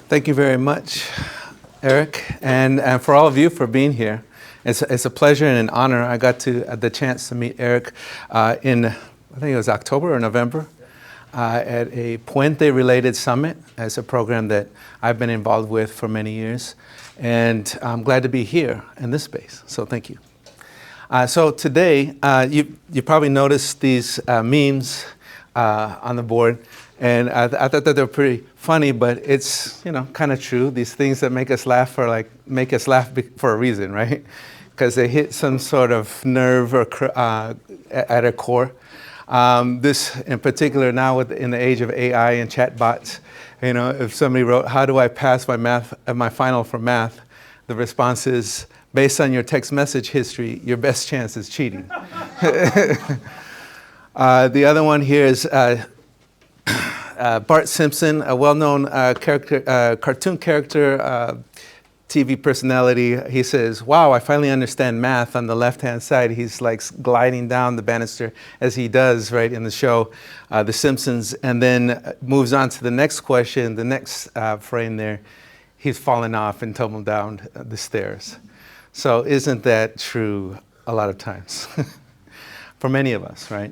Thank you very much, Eric, and for all of you for being here. It's a pleasure and an honor. I got the chance to meet Eric in, I think it was October or November, at a Puente-related summit. It's a program that I've been involved with for many years, and I'm glad to be here in this space, so thank you. So today, you probably noticed these memes on the board, and I thought that they're pretty funny, but it's kind of true. These things that make us laugh for a reason, right? Because they hit some sort of nerve or at a core. This in particular now in the age of AI and chatbots, if somebody wrote, "How do I pass my final for math?" The response is, based on your text message history, your best chance is cheating. The other one here is Bart Simpson, a well-known cartoon character, TV personality. He says, "Wow, I finally understand math." On the left-hand side, he's like gliding down the banister as he does right in the show, The Simpsons, and then moves on to the next question, the next frame there. He's fallen off and tumbled down the stairs. So isn't that true a lot of times? For many of us, right?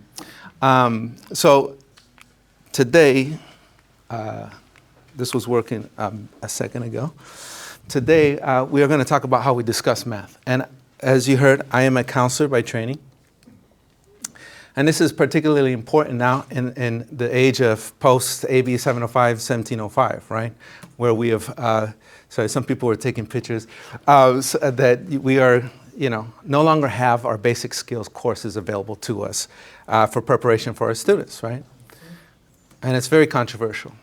So today, this was working a second ago. Today, we are going to talk about how we discuss math. And as you heard, I am a counselor by training. And this is particularly important now in the age of post-AB 705, 1705, right? Where we have, sorry, some people were taking pictures, so that we are, no longer have our basic skills courses available to us for preparation for our students, right? And it's very controversial.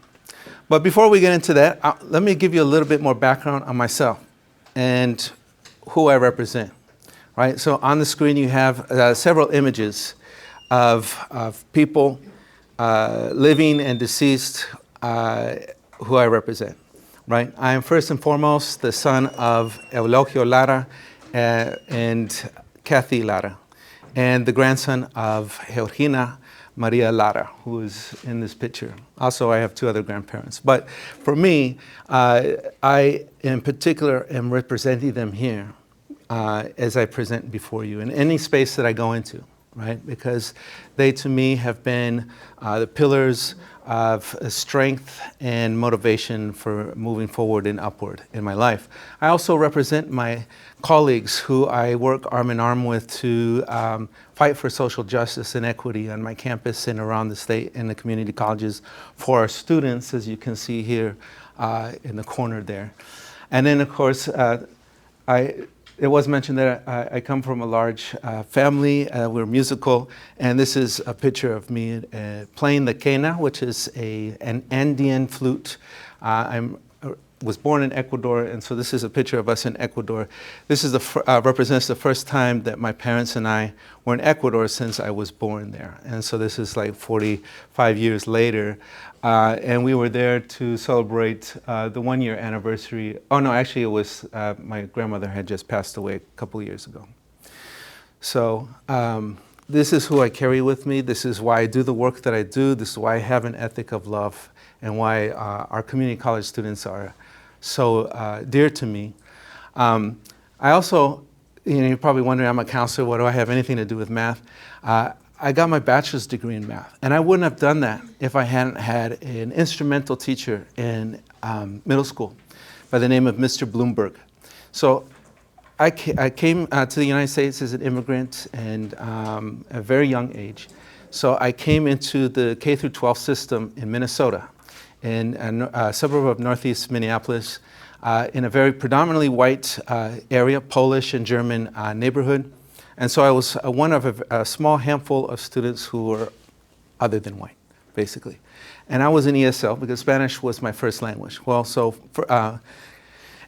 But before we get into that, let me give you a little bit more background on myself and who I represent, right? So on the screen you have several images of people living and deceased who I represent, right? I am first and foremost the son of Eulogio Lara and Kathy Lara, and the grandson of Georgina Maria Lara, who is in this picture. Also, I have two other grandparents. But for me, I in particular am representing them here as I present before you in any space that I go into, right? Because they, to me, have been the pillars of strength and motivation for moving forward and upward in my life. I also represent my colleagues who I work arm in arm with to fight for social justice and equity on my campus and around the state and the community colleges for our students, as you can see here in the corner there. And then, of course, it was mentioned that I come from a large family. We're musical, and this is a picture of me playing the quena, which is an Andean flute. I was born in Ecuador, and so this is a picture of us in Ecuador. This is represents the first time that my parents and I were in Ecuador since I was born there. And so this is like 45 years later. And we were there to celebrate the 1-year anniversary. Oh no, actually it was, my grandmother had just passed away a couple years ago. So this is who I carry with me. This is why I do the work that I do. This is why I have an ethic of love, and why our community college students are so dear to me. I also, you're probably wondering, I'm a counselor, what do I have anything to do with math? I got my bachelor's degree in math, and I wouldn't have done that if I hadn't had an instrumental teacher in middle school by the name of Mr. Bloomberg. So I came to the United States as an immigrant and at a very young age. So I came into the K through 12 system in Minnesota, in a suburb of northeast Minneapolis, in a very predominantly white area, Polish and German neighborhood. And so I was one of a small handful of students who were other than white, basically. And I was in ESL because Spanish was my first language. Well, so for,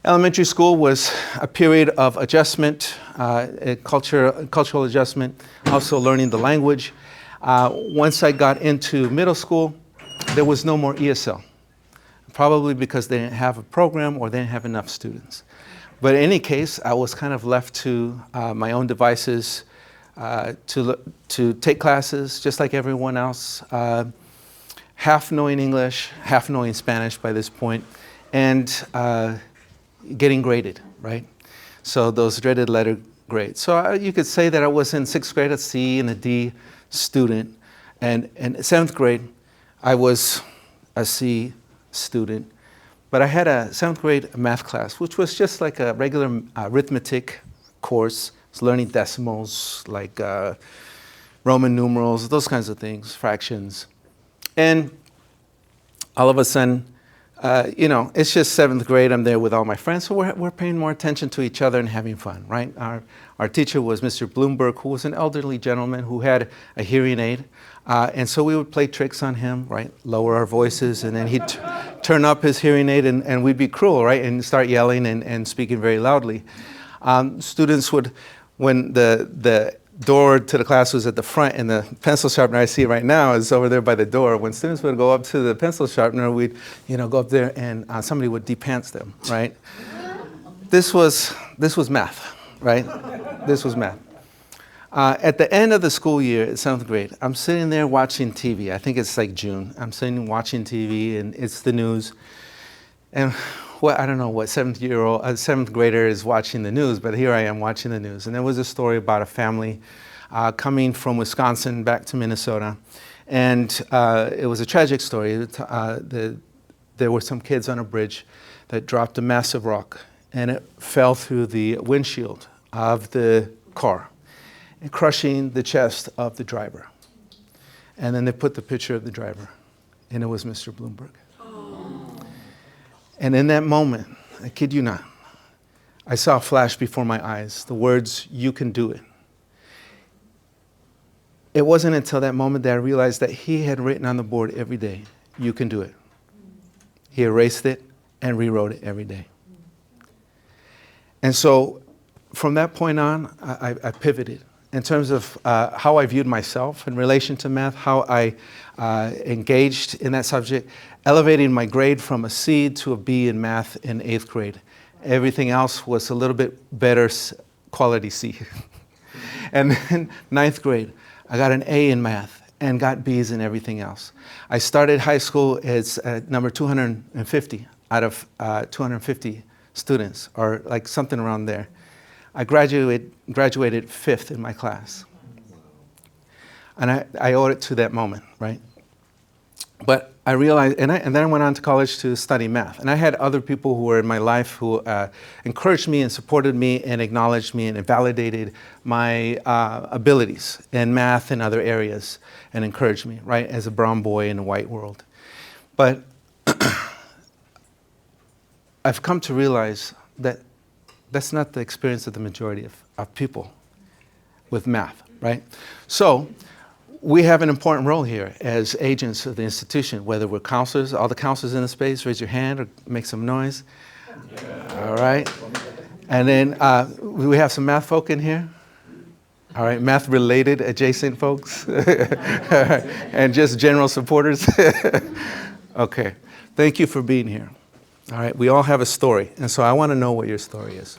elementary school was a period of adjustment, cultural adjustment, also learning the language. Once I got into middle school, there was no more ESL, probably because they didn't have a program or they didn't have enough students. But in any case, I was kind of left to my own devices to take classes just like everyone else. half knowing English, half knowing Spanish by this point, and getting graded, right? So those dreaded letter grades. So you could say that I was in 6th grade a C and a D student, and in 7th grade, I was a C student. But I had a 7th grade math class, which was just like a regular arithmetic course. It's learning decimals, like Roman numerals, those kinds of things, fractions. And all of a sudden, it's just 7th grade. I'm there with all my friends, so we're paying more attention to each other and having fun, right? Our teacher was Mr. Bloomberg, who was an elderly gentleman who had a hearing aid. And so we would play tricks on him, right? Lower our voices, and then he'd turn up his hearing aid, and we'd be cruel, right? And start yelling and speaking very loudly. Students would, when the door to the class was at the front, and the pencil sharpener I see right now is over there by the door. When students would go up to the pencil sharpener, we'd go up there, and somebody would de-pants them, right? This was math, right? This was math. At the end of the school year at 7th grade, I'm sitting there watching TV. I think it's like June. I'm sitting watching TV, and it's the news. And I don't know what 7th grader is watching the news, but here I am watching the news. And there was a story about a family coming from Wisconsin back to Minnesota. And it was a tragic story. There were some kids on a bridge that dropped a massive rock, and it fell through the windshield of the car, and crushing the chest of the driver. And then they put the picture of the driver, and it was Mr. Bloomberg. And in that moment, I kid you not, I saw a flash before my eyes, the words, "You can do it." It wasn't until that moment that I realized that he had written on the board every day, "You can do it." He erased it and rewrote it every day. And so from that point on, I pivoted in terms of how I viewed myself in relation to math, how I engaged in that subject, elevating my grade from a C to a B in math in 8th grade. Everything else was a little bit better quality C. And then 9th grade, I got an A in math and got B's in everything else. I started high school as number 250 out of 250 students, or like something around there. I graduated 5th in my class. And I owe it to that moment, right? But I realized, and then I went on to college to study math. And I had other people who were in my life who encouraged me and supported me and acknowledged me and validated my abilities in math and other areas and encouraged me, right, as a brown boy in a white world. But I've come to realize that that's not the experience of the majority of people with math, right? So we have an important role here as agents of the institution, whether we're counselors. All the counselors in the space, raise your hand or make some noise. Yeah. All right. And then we have some math folk in here. All right, math-related adjacent folks. And just general supporters. Okay, thank you for being here. All right, we all have a story, and so I want to know what your story is.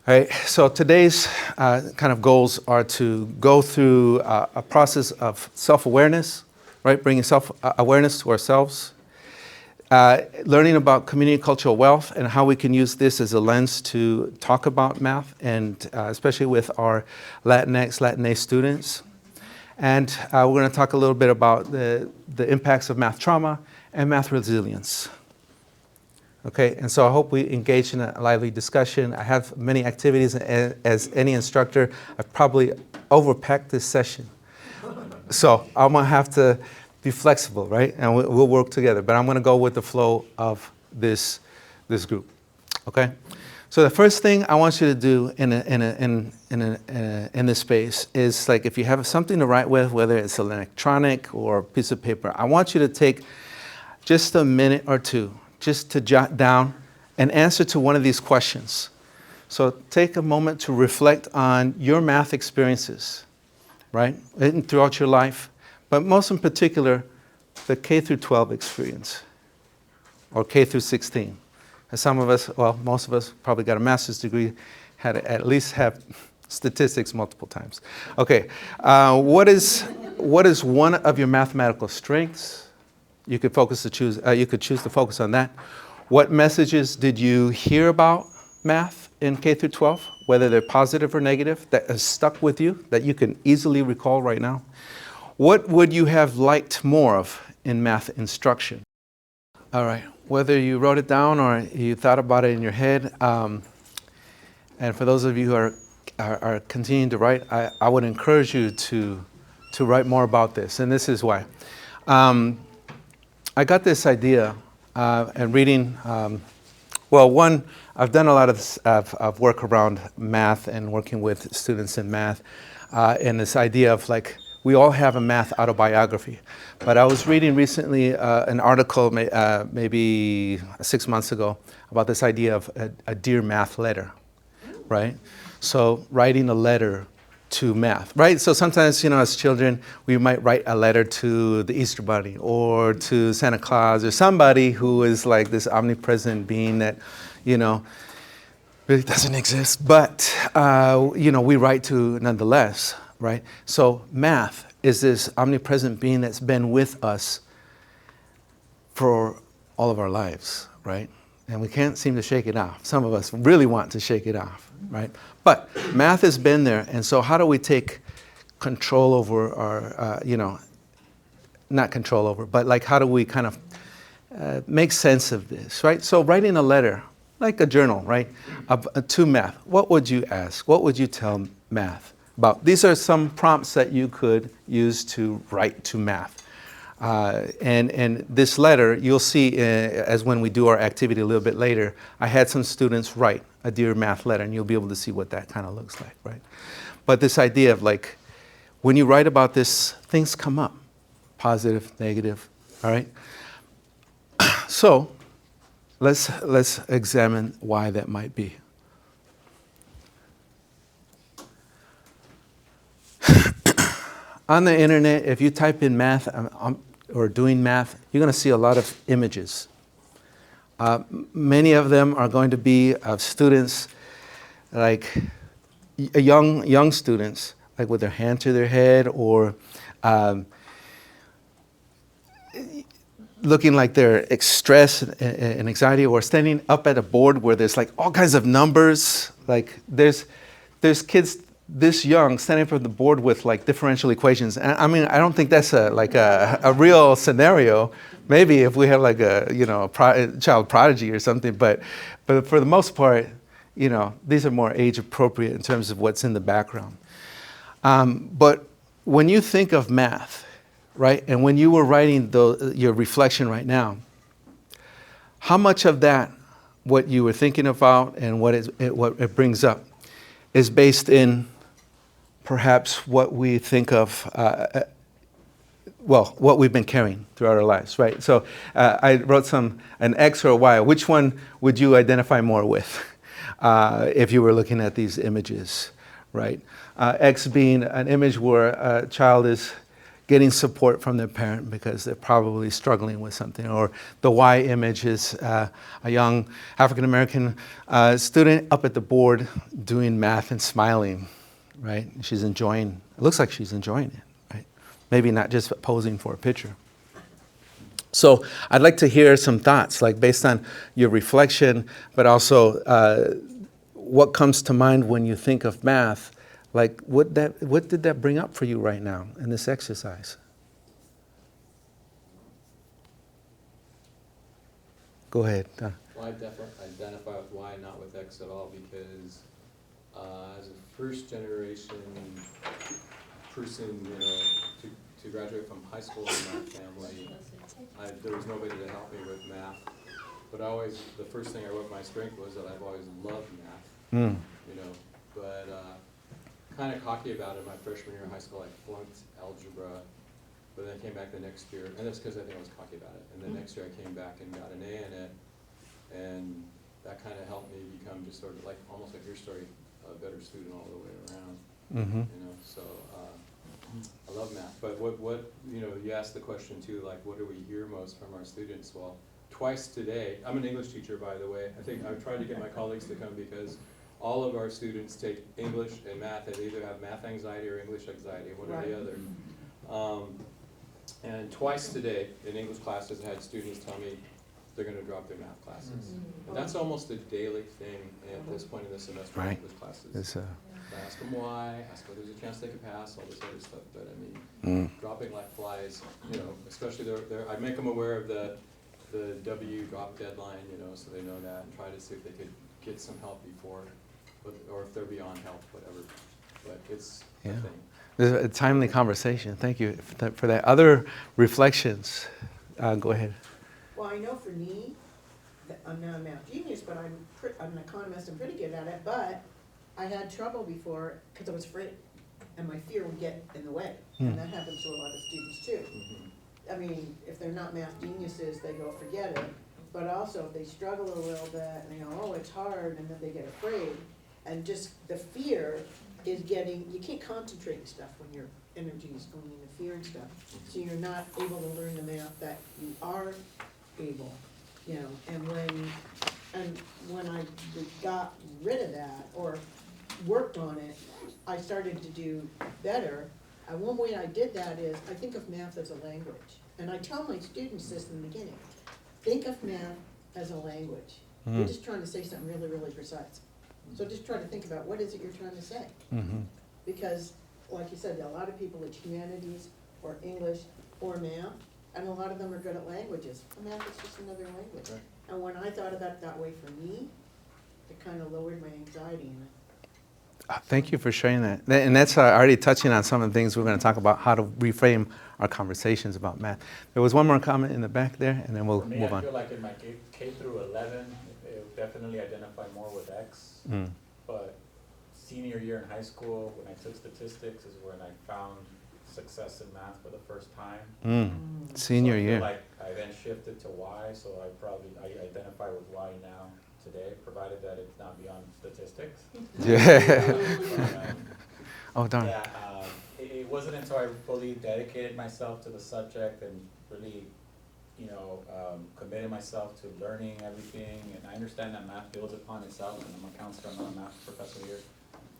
All right, so today's kind of goals are to go through a process of self-awareness, right, bringing self-awareness to ourselves, learning about community cultural wealth and how we can use this as a lens to talk about math, and especially with our Latinx, Latina students. And we're going to talk a little bit about the impacts of math trauma and math resilience. Okay, and so I hope we engage in a lively discussion. I have many activities, and as any instructor, I've probably overpacked this session. So I'm gonna have to be flexible, right? And we'll work together, but I'm gonna go with the flow of this group, okay? So the first thing I want you to do in this space is, like, if you have something to write with, whether it's electronic or a piece of paper, I want you to take just a minute or two just to jot down an answer to one of these questions. So take a moment to reflect on your math experiences, right, and throughout your life, but most in particular, the K through 12 experience, or K through 16. And some of us, well, most of us probably got a master's degree, had to at least have statistics multiple times. Okay, what is what is one of your mathematical strengths? You could you could choose to focus on that. What messages did you hear about math in K through 12, whether they're positive or negative, that has stuck with you, that you can easily recall right now? What would you have liked more of in math instruction? All right, whether you wrote it down or you thought about it in your head, and for those of you who are continuing to write, I would encourage you to write more about this, and this is why. I got this idea and reading, well, one, I've done a lot of work around math and working with students in math, and this idea of like, we all have a math autobiography. But I was reading recently an article maybe 6 months ago about this idea of a Dear Math letter, right? So writing a letter to math, right? So sometimes, as children, we might write a letter to the Easter Bunny or to Santa Claus or somebody who is like this omnipresent being that, really doesn't exist, but, we write to nonetheless, right? So math is this omnipresent being that's been with us for all of our lives, right? And we can't seem to shake it off. Some of us really want to shake it off, right? But math has been there, and so how do we take control over our, not control over, but like how do we kind of make sense of this, right? So writing a letter, like a journal, right, to math, what would you ask? What would you tell math about? These are some prompts that you could use to write to math. And this letter, you'll see as when we do our activity a little bit later, I had some students write a Dear Math letter, and you'll be able to see what that kind of looks like, right? But this idea of like, when you write about this, things come up, positive, negative, all right? So let's examine why that might be. On the internet, if you type in math or doing math, you're going to see a lot of images. Many of them are going to be of students, like young students, like with their hand to their head or looking like they're stressed and anxiety, or standing up at a board where there's like all kinds of numbers. Like there's kids this young standing up at the board with like differential equations. And I mean, I don't think that's a real scenario. Maybe if we have like a child prodigy or something, but for the most part, these are more age appropriate in terms of what's in the background. But when you think of math, right, and when you were writing your reflection right now, how much of that, what you were thinking about and what it brings up, is based in perhaps what we think of, what we've been carrying throughout our lives, right? So I wrote an X or a Y. Which one would you identify more with if you were looking at these images, right? X being an image where a child is getting support from their parent because they're probably struggling with something. Or the Y image is a young African-American student up at the board doing math and smiling, right? She's enjoying, it looks like she's enjoying it, right? Maybe not just posing for a picture. So I'd like to hear some thoughts, like based on your reflection, but also what comes to mind when you think of math. Like, what did that bring up for you right now in this exercise? Go ahead. Well, I definitely identify with Y, not with X at all, because as a first generation person, to graduate from high school in my family, there was nobody to help me with math. But the first thing I wrote my strength was that I've always loved math. But kind of cocky about it. My freshman year in high school, I flunked algebra, but then I came back the next year, and that's because I think I was cocky about it. And the next year I came back and got an A in it, and that kind of helped me become just sort of like, almost like your story, a better student all the way around. Mm-hmm. So I love math. But what you asked the question too, like what do we hear most from our students? Well, twice today, I'm an English teacher, by the way. I think I've tried to get my colleagues to come because all of our students take English and math and either have math anxiety or English anxiety, one or the other. And twice today in English classes, I had students tell me they're going to drop their math classes. And that's almost a daily thing at this point in the semester in Right. English classes. It's, I ask them why, ask whether there's a chance they could pass, all this other stuff. But I mean, dropping like flies, you know, especially I make them aware of the W drop deadline, you know, so they know that, and try to see if they could get some help before, or if they're beyond help, whatever. But it's a Yeah. thing. This is a timely conversation. Thank you for that. Other reflections? Go ahead. Well, I know for me, I'm not a math genius, but I'm an economist and pretty good at it, but I had trouble before because I was afraid, and my fear would get in the way. And that happens to a lot of students too. I mean, if they're not math geniuses, they go forget it, but also if they struggle a little bit and they go, oh, it's hard, and then they get afraid, and just the fear is you can't concentrate and stuff when your energy is going into fear and stuff. So you're not able to learn the math that you are able, you know, and when I got rid of that or worked on it, I started to do better. And one way I did that is I think of math as a language. And I tell my students this in the beginning, think of math as a language. You're just trying to say something really, really precise. So just try to think about what is it you're trying to say. Because, like you said, a lot of people, it's humanities or English or math, and a lot of them are good at languages. Math is just another language. Right. And when I thought about it that way for me, it kind of lowered my anxiety in it. Thank you for sharing that. And that's already touching on some of the things we're going to talk about, how to reframe our conversations about math. There was one more comment in the back there, and then we'll For me, move I on. feel like in my K through 11, it definitely identify more with X. But senior year in high school, when I took statistics, is when I found success in math for the first time. Senior So I feel year. like I then shifted to Y, so I identify with Y now today, provided that it's not beyond statistics. Yeah. Oh, darn. Yeah, it wasn't until I fully dedicated myself to the subject and really, you know, committed myself to learning everything. And I understand that math builds upon itself, and I'm a counselor, I'm not a math professor here.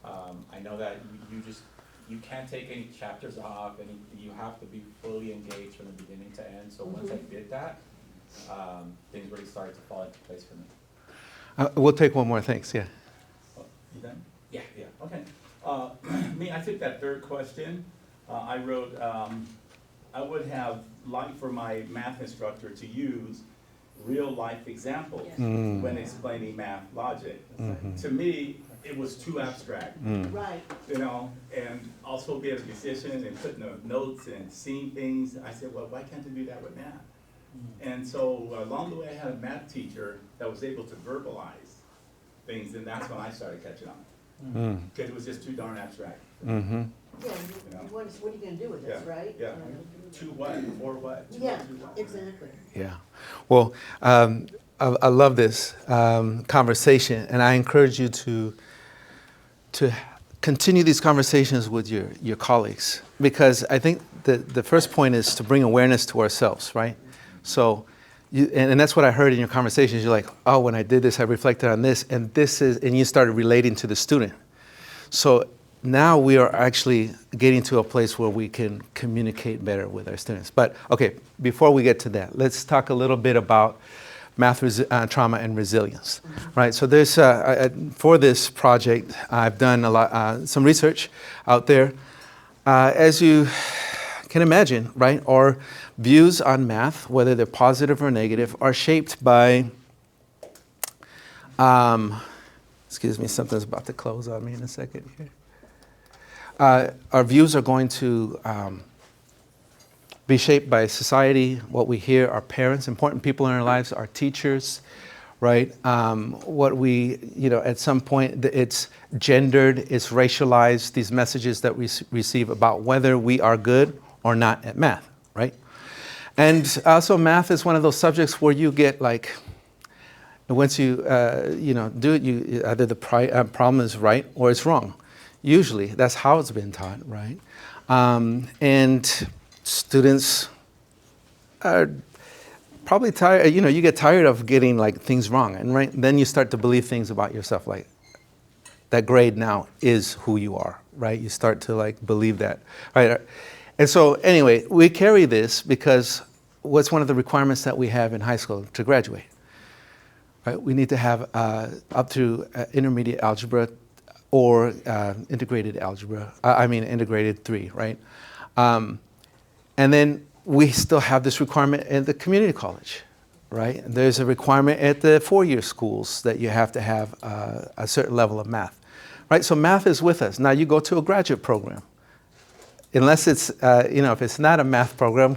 I know that you can't take any chapters off, and you have to be fully engaged from the beginning to end. So once I did that, things really started to fall into place for me. We'll take one more. Thanks. Yeah. Oh, you done? Yeah. Yeah, okay. Me, I took that third question. I wrote, I would have liked for my math instructor to use real life examples Yes. when explaining math logic. To me, it was too abstract, Right. you know, and also be a musician and putting notes and seeing things. I said, well, why can't I do that with math? And so along the way, I had a math teacher that was able to verbalize things, and that's when I started catching on. Because it was just too darn abstract. Yeah, You know? what are you gonna do with this, Yeah, right? yeah. To what, for what? to Yeah, what, to what. exactly. Yeah. Well, I love this conversation, and I encourage you to continue these conversations with your colleagues, because I think the first point is to bring awareness to ourselves, right? So, and that's what I heard in your conversations. You're like, oh, when I did this, I reflected on this, and you started relating to the student. So now we are actually getting to a place where we can communicate better with our students. But okay, before we get to that, let's talk a little bit about math trauma and resilience, right? So there's for this project, I've done some research out there. As you can imagine, right, our views on math, whether they're positive or negative, are shaped by, excuse me, something's about to close on me in a second here. Our views are going to be shaped by society, what we hear, our parents, important people in our lives, our teachers, right? What we, at some point, it's gendered, it's racialized, these messages that we receive about whether we are good or not at math, right? And also math is one of those subjects where you get like, once you, do it, either the problem is right or it's wrong. Usually, that's how it's been taught, right? And students are probably tired, you get tired of getting like things wrong, and right, then you start to believe things about yourself, like that grade now is who you are, right? You start to like believe that, right? And so anyway, we carry this because what's one of the requirements that we have in high school to graduate? Right? We need to have up to intermediate algebra or integrated algebra, integrated 3, right? And then we still have this requirement in the community college, right? There's a requirement at the 4-year schools that you have to have a certain level of math, right? So math is with us. Now you go to a graduate program. Unless it's, if it's not a math program,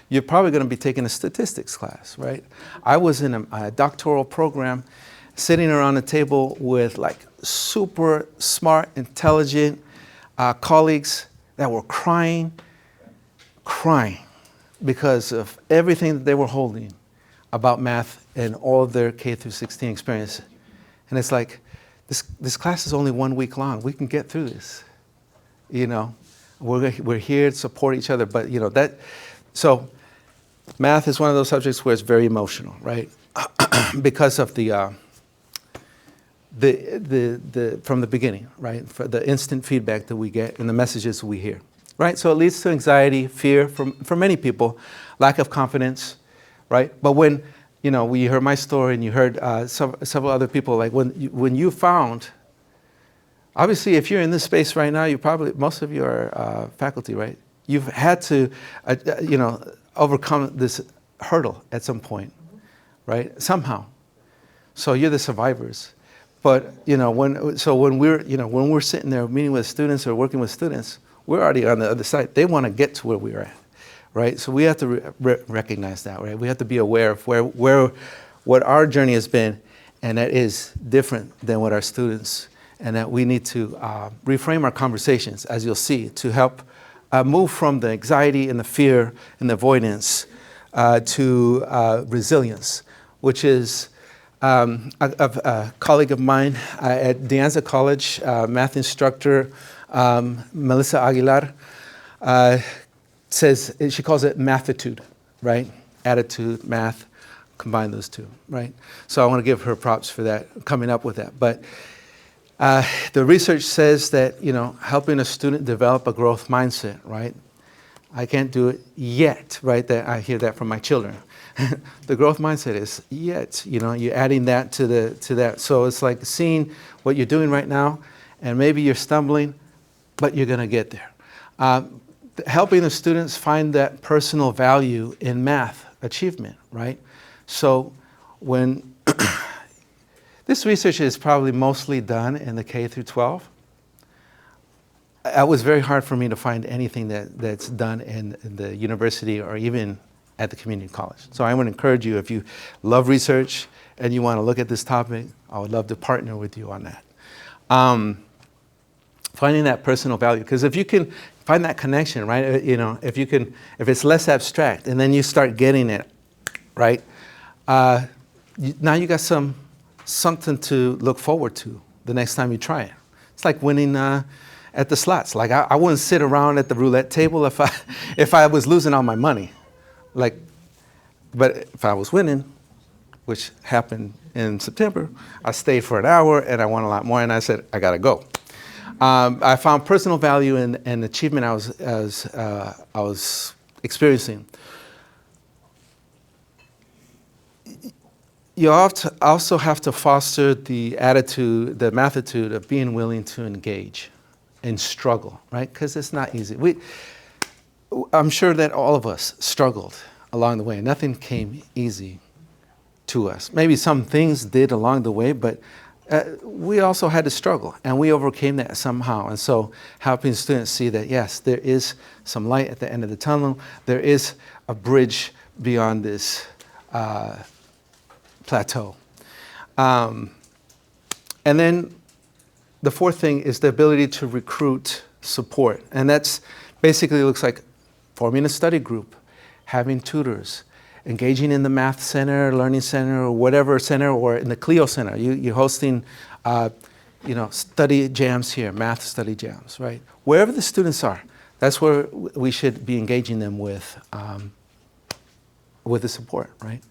you're probably going to be taking a statistics class, right? I was in a doctoral program sitting around a table with like super smart, intelligent colleagues that were crying because of everything that they were holding about math and all of their K through 16 experience. And it's like, this class is only 1 week long. We can get through this, We're here to support each other, but so math is one of those subjects where it's very emotional, right? Because of the from the beginning, right? For the instant feedback that we get and the messages we hear, right? So it leads to anxiety, fear for many people, lack of confidence, right? But when you heard my story and you heard several other people, like when you found. Obviously, if you're in this space right now, most of you are faculty, right? You've had to, overcome this hurdle at some point, right? Somehow. So you're the survivors. But when we're sitting there meeting with students or working with students, we're already on the other side. They want to get to where we are at, right? So we have to recognize that, right? We have to be aware of what our journey has been, and that is different than what our students. And that we need to reframe our conversations, as you'll see, to help move from the anxiety and the fear and the avoidance to resilience, which is a colleague of mine at De Anza College, math instructor Melissa Aguilar, says, she calls it mathitude, right? Attitude, math, combine those two, right? So I want to give her props for that, coming up with that. But the research says that, helping a student develop a growth mindset, right? I can't do it yet, right? I hear that from my children. The growth mindset is yet, you're adding that to that. So it's like seeing what you're doing right now, and maybe you're stumbling, but you're going to get there. Helping the students find that personal value in math achievement, right? So when this research is probably mostly done in the K through 12. It was very hard for me to find anything that's done in the university or even at the community college. So I would encourage you, if you love research and you want to look at this topic, I would love to partner with you on that. Finding that personal value, because if you can find that connection, right? If it's less abstract, and then you start getting it, right? Now you got something to look forward to the next time you try it. It's like winning at the slots. Like I wouldn't sit around at the roulette table if I was losing all my money. But if I was winning, which happened in September, I stayed for an hour and I won a lot more, and I said, I gotta go. I found personal value in achievement I was experiencing. You also have to foster the attitude, the mathitude of being willing to engage and struggle, right? Because it's not easy. I'm sure that all of us struggled along the way. Nothing came easy to us. Maybe some things did along the way, but we also had to struggle, and we overcame that somehow. And so helping students see that, yes, there is some light at the end of the tunnel. There is a bridge beyond this plateau. And then the fourth thing is the ability to recruit support. And that's basically looks like forming a study group, having tutors, engaging in the math center, learning center, or whatever center, or in the Clio center. You're hosting, study jams here, math study jams, right? Wherever the students are, that's where we should be engaging them with the support, right?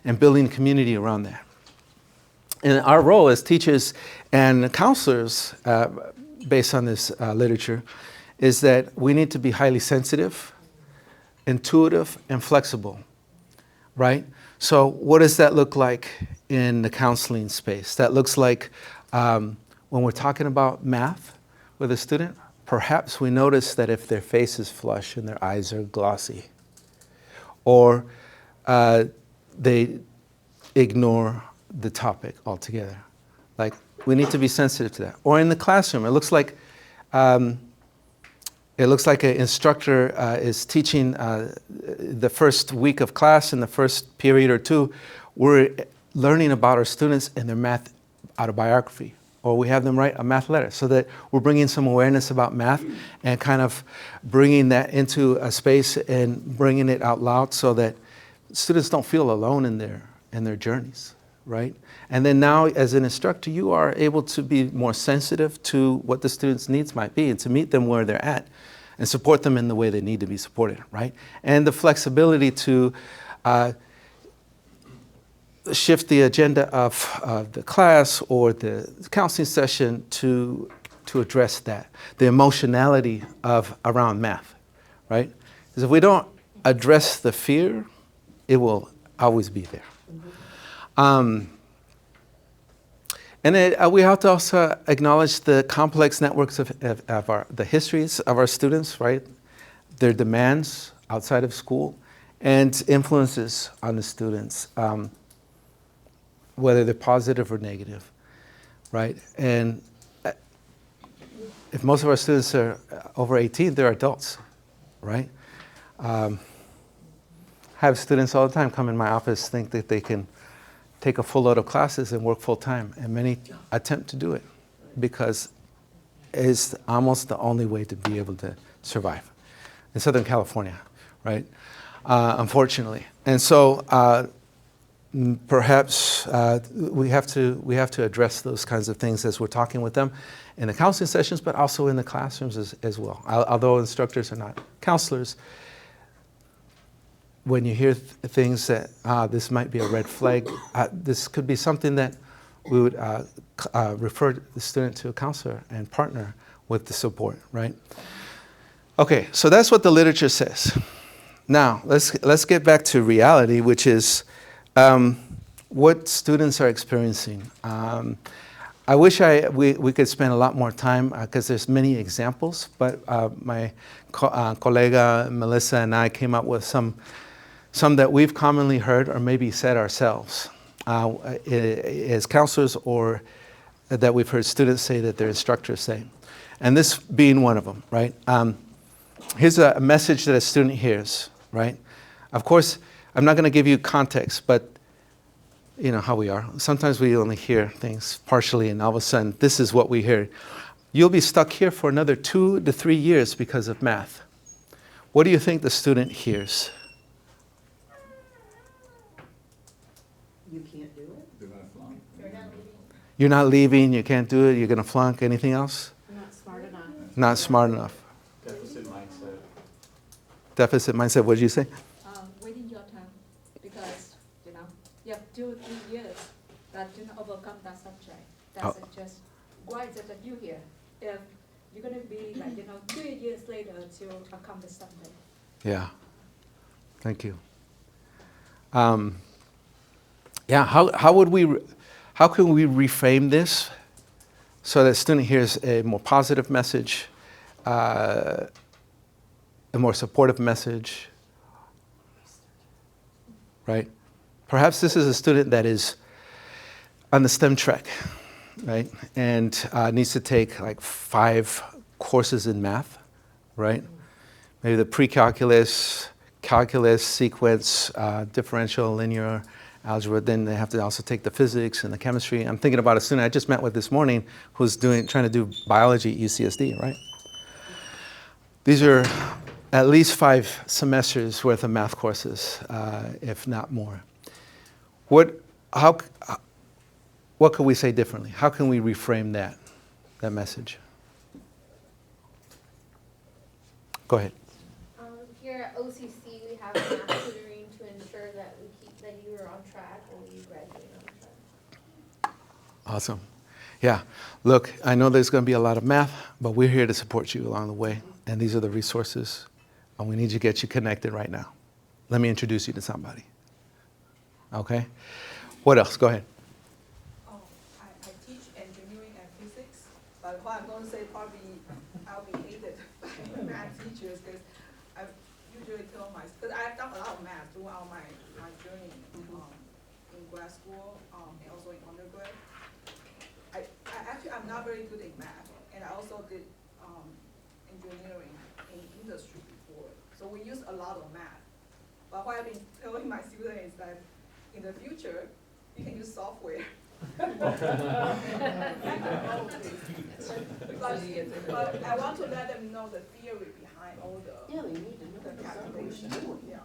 And building community around that. And our role as teachers and counselors, based on this literature, is that we need to be highly sensitive intuitive, and flexible, right? So what does that look like in the counseling space? That looks like when we're talking about math with a student, perhaps we notice that if their face is flush and their eyes are glossy, or they ignore the topic altogether. Like, we need to be sensitive to that. Or in the classroom, it looks like an instructor is teaching the first week of class, in the first period or two, we're learning about our students and their math autobiography, or we have them write a math letter, so that we're bringing some awareness about math and kind of bringing that into a space and bringing it out loud so that students don't feel alone in their journeys, right? And then now, as an instructor, you are able to be more sensitive to what the students' needs might be and to meet them where they're at and support them in the way they need to be supported, right? And the flexibility to shift the agenda of the class or the counseling session to address that, the emotionality around math, right? Because if we don't address the fear, it will always be there. And we have to also acknowledge the complex networks of the histories of our students, right? Their demands outside of school and influences on the students, whether they're positive or negative, right? And if most of our students are over 18, they're adults, right? I have students all the time come in my office, think that they can take a full load of classes and work full time, and many attempt to do it because it's almost the only way to be able to survive in Southern California, right? Unfortunately. And so perhaps we have to address those kinds of things as we're talking with them in the counseling sessions, but also in the classrooms as well. Although instructors are not counselors, when you hear things that this might be a red flag, this could be something that we would refer the student to a counselor and partner with the support, right? Okay, so that's what the literature says. Now, let's get back to reality, which is what students are experiencing. I wish we could spend a lot more time because there's many examples, but my colleaga Melissa and I came up with some that we've commonly heard or maybe said ourselves as counselors, or that we've heard students say that their instructors say. And this being one of them, right? Here's a message that a student hears, right? Of course, I'm not going to give you context, but you know how we are. Sometimes we only hear things partially, and all of a sudden, this is what we hear. You'll be stuck here for another 2 to 3 years because of math. What do you think the student hears? You can't do it? They're gonna flunk. You're not leaving, you can't do it, you're going to flunk. Anything else? Not smart enough. Not smart enough. Deficit mindset. Deficit mindset, what did you say? Waiting your time, because, you have 2 or 3 years that do not overcome that subject. That's just why that you here. If you're gonna be 3 years later to accomplish something. Yeah. Thank you. Yeah, how can we reframe this so that student hears a more positive message, a more supportive message, right? Perhaps this is a student that is on the STEM track, right? And needs to take like 5 courses in math, right? Maybe the pre-calculus, calculus, sequence, differential, linear algebra. Then they have to also take the physics and the chemistry. I'm thinking about a student I just met with this morning who's trying to do biology at UCSD, right? These are at least 5 semesters worth of math courses, if not more. What can we say differently? How can we reframe that message? Go ahead. Here at OCC, we have math tutoring to ensure that you are on track when you graduate on track. Awesome. Yeah. Look, I know there's going to be a lot of math, but we're here to support you along the way. And these are the resources and we need to get you connected right now. Let me introduce you to somebody. Okay? What else? Go ahead. Oh, I teach engineering and physics, but what I'm going to say probably I'll be hated by math teachers because I usually tell because I've done a lot of math throughout my journey in grad school and also in undergrad. I'm not very good at math, and I also did engineering in industry before, so we use a lot of math. But what I've been telling my students is that in the future, you can use software. But I want to let them know the theory behind all Yeah, they need to know the the calculation. calculation. Yeah.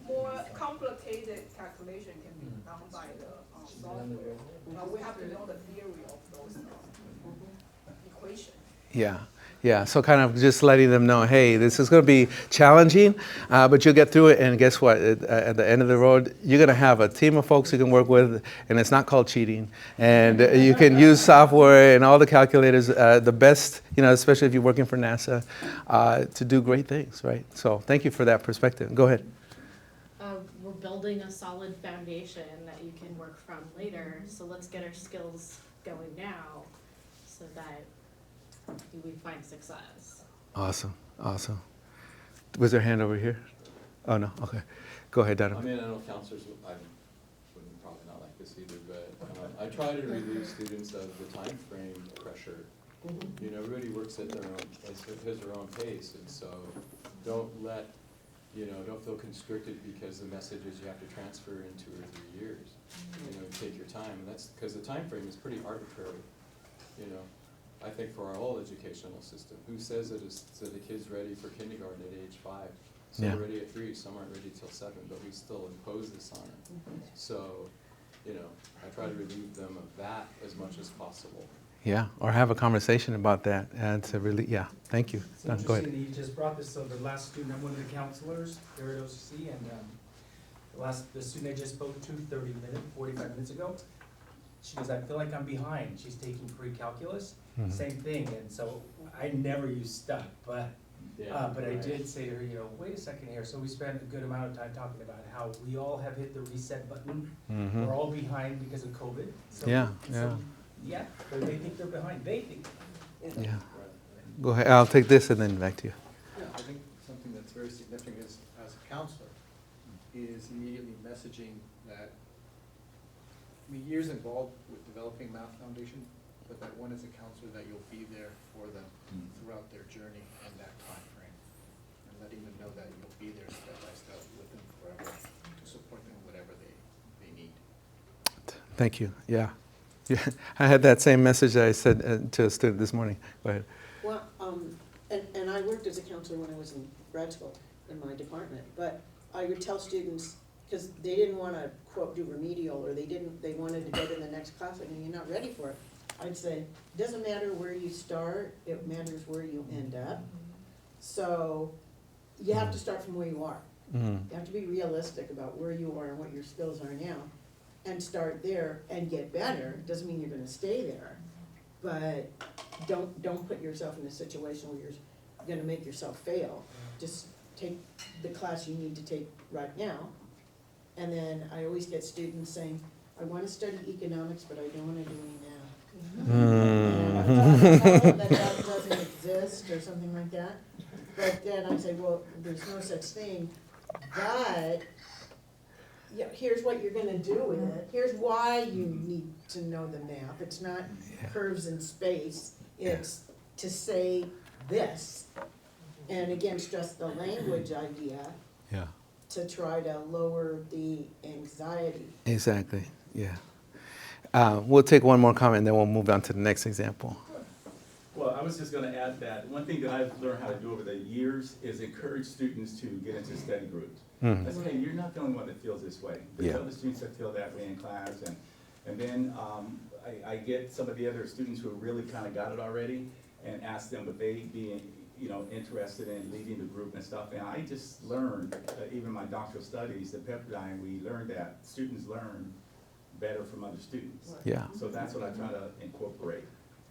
More complicated calculation can be done by the software. We have to know the theory of those equations. Yeah. Yeah, so kind of just letting them know, hey, this is going to be challenging, but you'll get through it. And guess what? At the end of the road, you're going to have a team of folks you can work with, and it's not called cheating. And you can use software and all the calculators, the best, especially if you're working for NASA, to do great things, right? So thank you for that perspective. Go ahead. We're building a solid foundation that you can work from later. So let's get our skills going now so that we find success. Awesome. Awesome. Was there a hand over here? Oh, no. Okay. Go ahead, I Donovan. mean, I know counselors, I wouldn't probably not like this either, but I try to relieve students of the time frame pressure. Everybody works at their own, has their own pace, and so don't feel constricted because the message is you have to transfer in 2 or 3 years. Take your time. And that's because the time frame is pretty arbitrary. I think for our whole educational system, who says that the kid's ready for kindergarten at age 5? Some Yeah. are ready at 3, some aren't ready till 7, but we still impose this on it. So, I try to relieve them of that as much as possible. Yeah, or have a conversation about that. And to really, yeah, thank you. It's Go interesting ahead. that you just brought this, so the last student, I'm one of the counselors there at OCC, and the student I just spoke to 45 minutes ago, she goes, I feel like I'm behind. She's taking pre-calculus, same thing, and so I never use stuff, but I did say to her, wait a second here. So we spent a good amount of time talking about how we all have hit the reset button. We're all behind because of COVID. So, Yeah. they think they're behind. They think. Yeah. Go ahead. I'll take this and then back to you. Yeah, I think something that's very significant as a counselor is immediately messaging that, years involved with developing math foundation, but that one as a counselor that you'll be there for them throughout their journey and that time frame, and letting them know that you'll be there step by step with them forever to support them in whatever they need. Thank you. Yeah. I had that same message that I said to a student this morning. Go ahead. Well, and I worked as a counselor when I was in grad school in my department, but I would tell students, because they didn't want to, quote, do remedial, or they wanted to go to the next class, and you're not ready for it. I'd say, it doesn't matter where you start, it matters where you end up. So you have to start from where you are. You have to be realistic about where you are and what your skills are now, and start there and get better. Doesn't mean you're gonna stay there, but don't put yourself in a situation where you're gonna make yourself fail. Just take the class you need to take right now. And then I always get students saying, I wanna study economics, but I don't wanna do any math. And I tell them that doesn't exist or something like that. But then I say, well, there's no such thing, but here's what you're gonna do with it. Here's why you need to know the math. It's not curves in space, it's to say this. And again, stress the language idea Yeah. to try to lower the anxiety. Exactly. Yeah. We'll take one more comment, and then we'll move on to the next example. Well, I was just gonna add that one thing that I've learned how to do over the years is encourage students to get into study groups. I say, hey, you're not the only one that feels this way. There's other students that feel that way in class, and then I get some of the other students who really kind of got it already and ask them would they be interested in leading the group and stuff. And I just learned, even my doctoral studies, the Pepperdine, we learned that students learn better from other students. Yeah. So that's what I try to incorporate,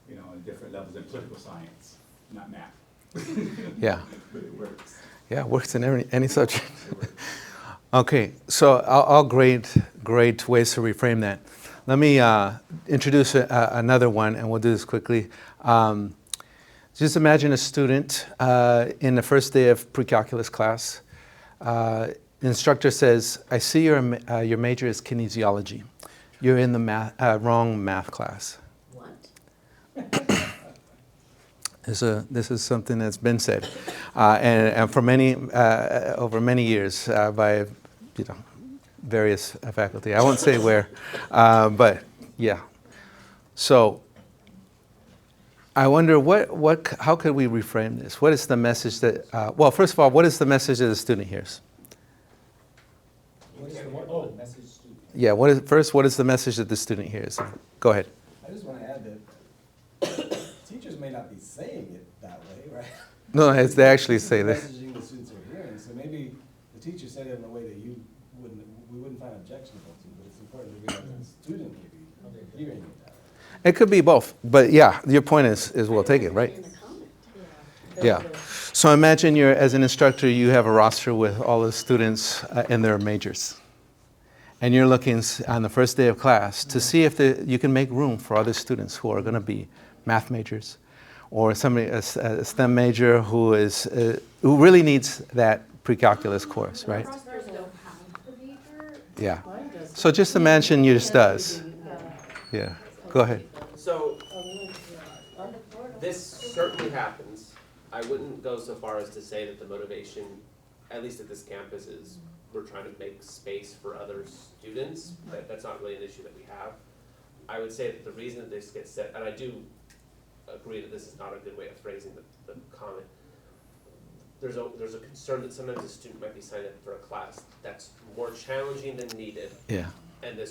in different levels in political science, not math. Yeah. But it works. Yeah, works in any subject. Okay, so all great ways to reframe that. Let me introduce another one, and we'll do this quickly. Just imagine a student in the first day of pre-calculus class. The instructor says, "I see your major is kinesiology. You're in the wrong math class." What? This is something that's been said, and for many over many years by various faculty. I won't say where, but yeah. So I wonder how could we reframe this? What is the message that? Well, first of all, what is the message that the student hears? What is the one, oh, message student. Yeah. What is the message that the student hears? Go ahead. I just want to add that teachers may not be saying it that way, right? No, they actually say This that. is the messaging the students are hearing, so maybe the teacher said it in a way that we wouldn't find objectionable to, but it's important to realize that the student may be hearing it that way. It could be both, but yeah, your point is well taken, right? In the comment. Yeah. So imagine as an instructor, you have a roster with all the students and their majors. And you're looking on the first day of class to see if you can make room for other students who are going to be math majors, or a STEM major who really needs that pre-calculus course, right? Rosters don't have the major. Yeah. So just imagine yours does. Yeah. Go ahead. So, this certainly happens. I wouldn't go so far as to say that the motivation, at least at this campus, is we're trying to make space for other students. That's not really an issue that we have. I would say that the reason that this gets set, and I do agree that this is not a good way of phrasing the comment, there's a concern that sometimes a student might be signed up for a class that's more challenging than needed. Yeah. And the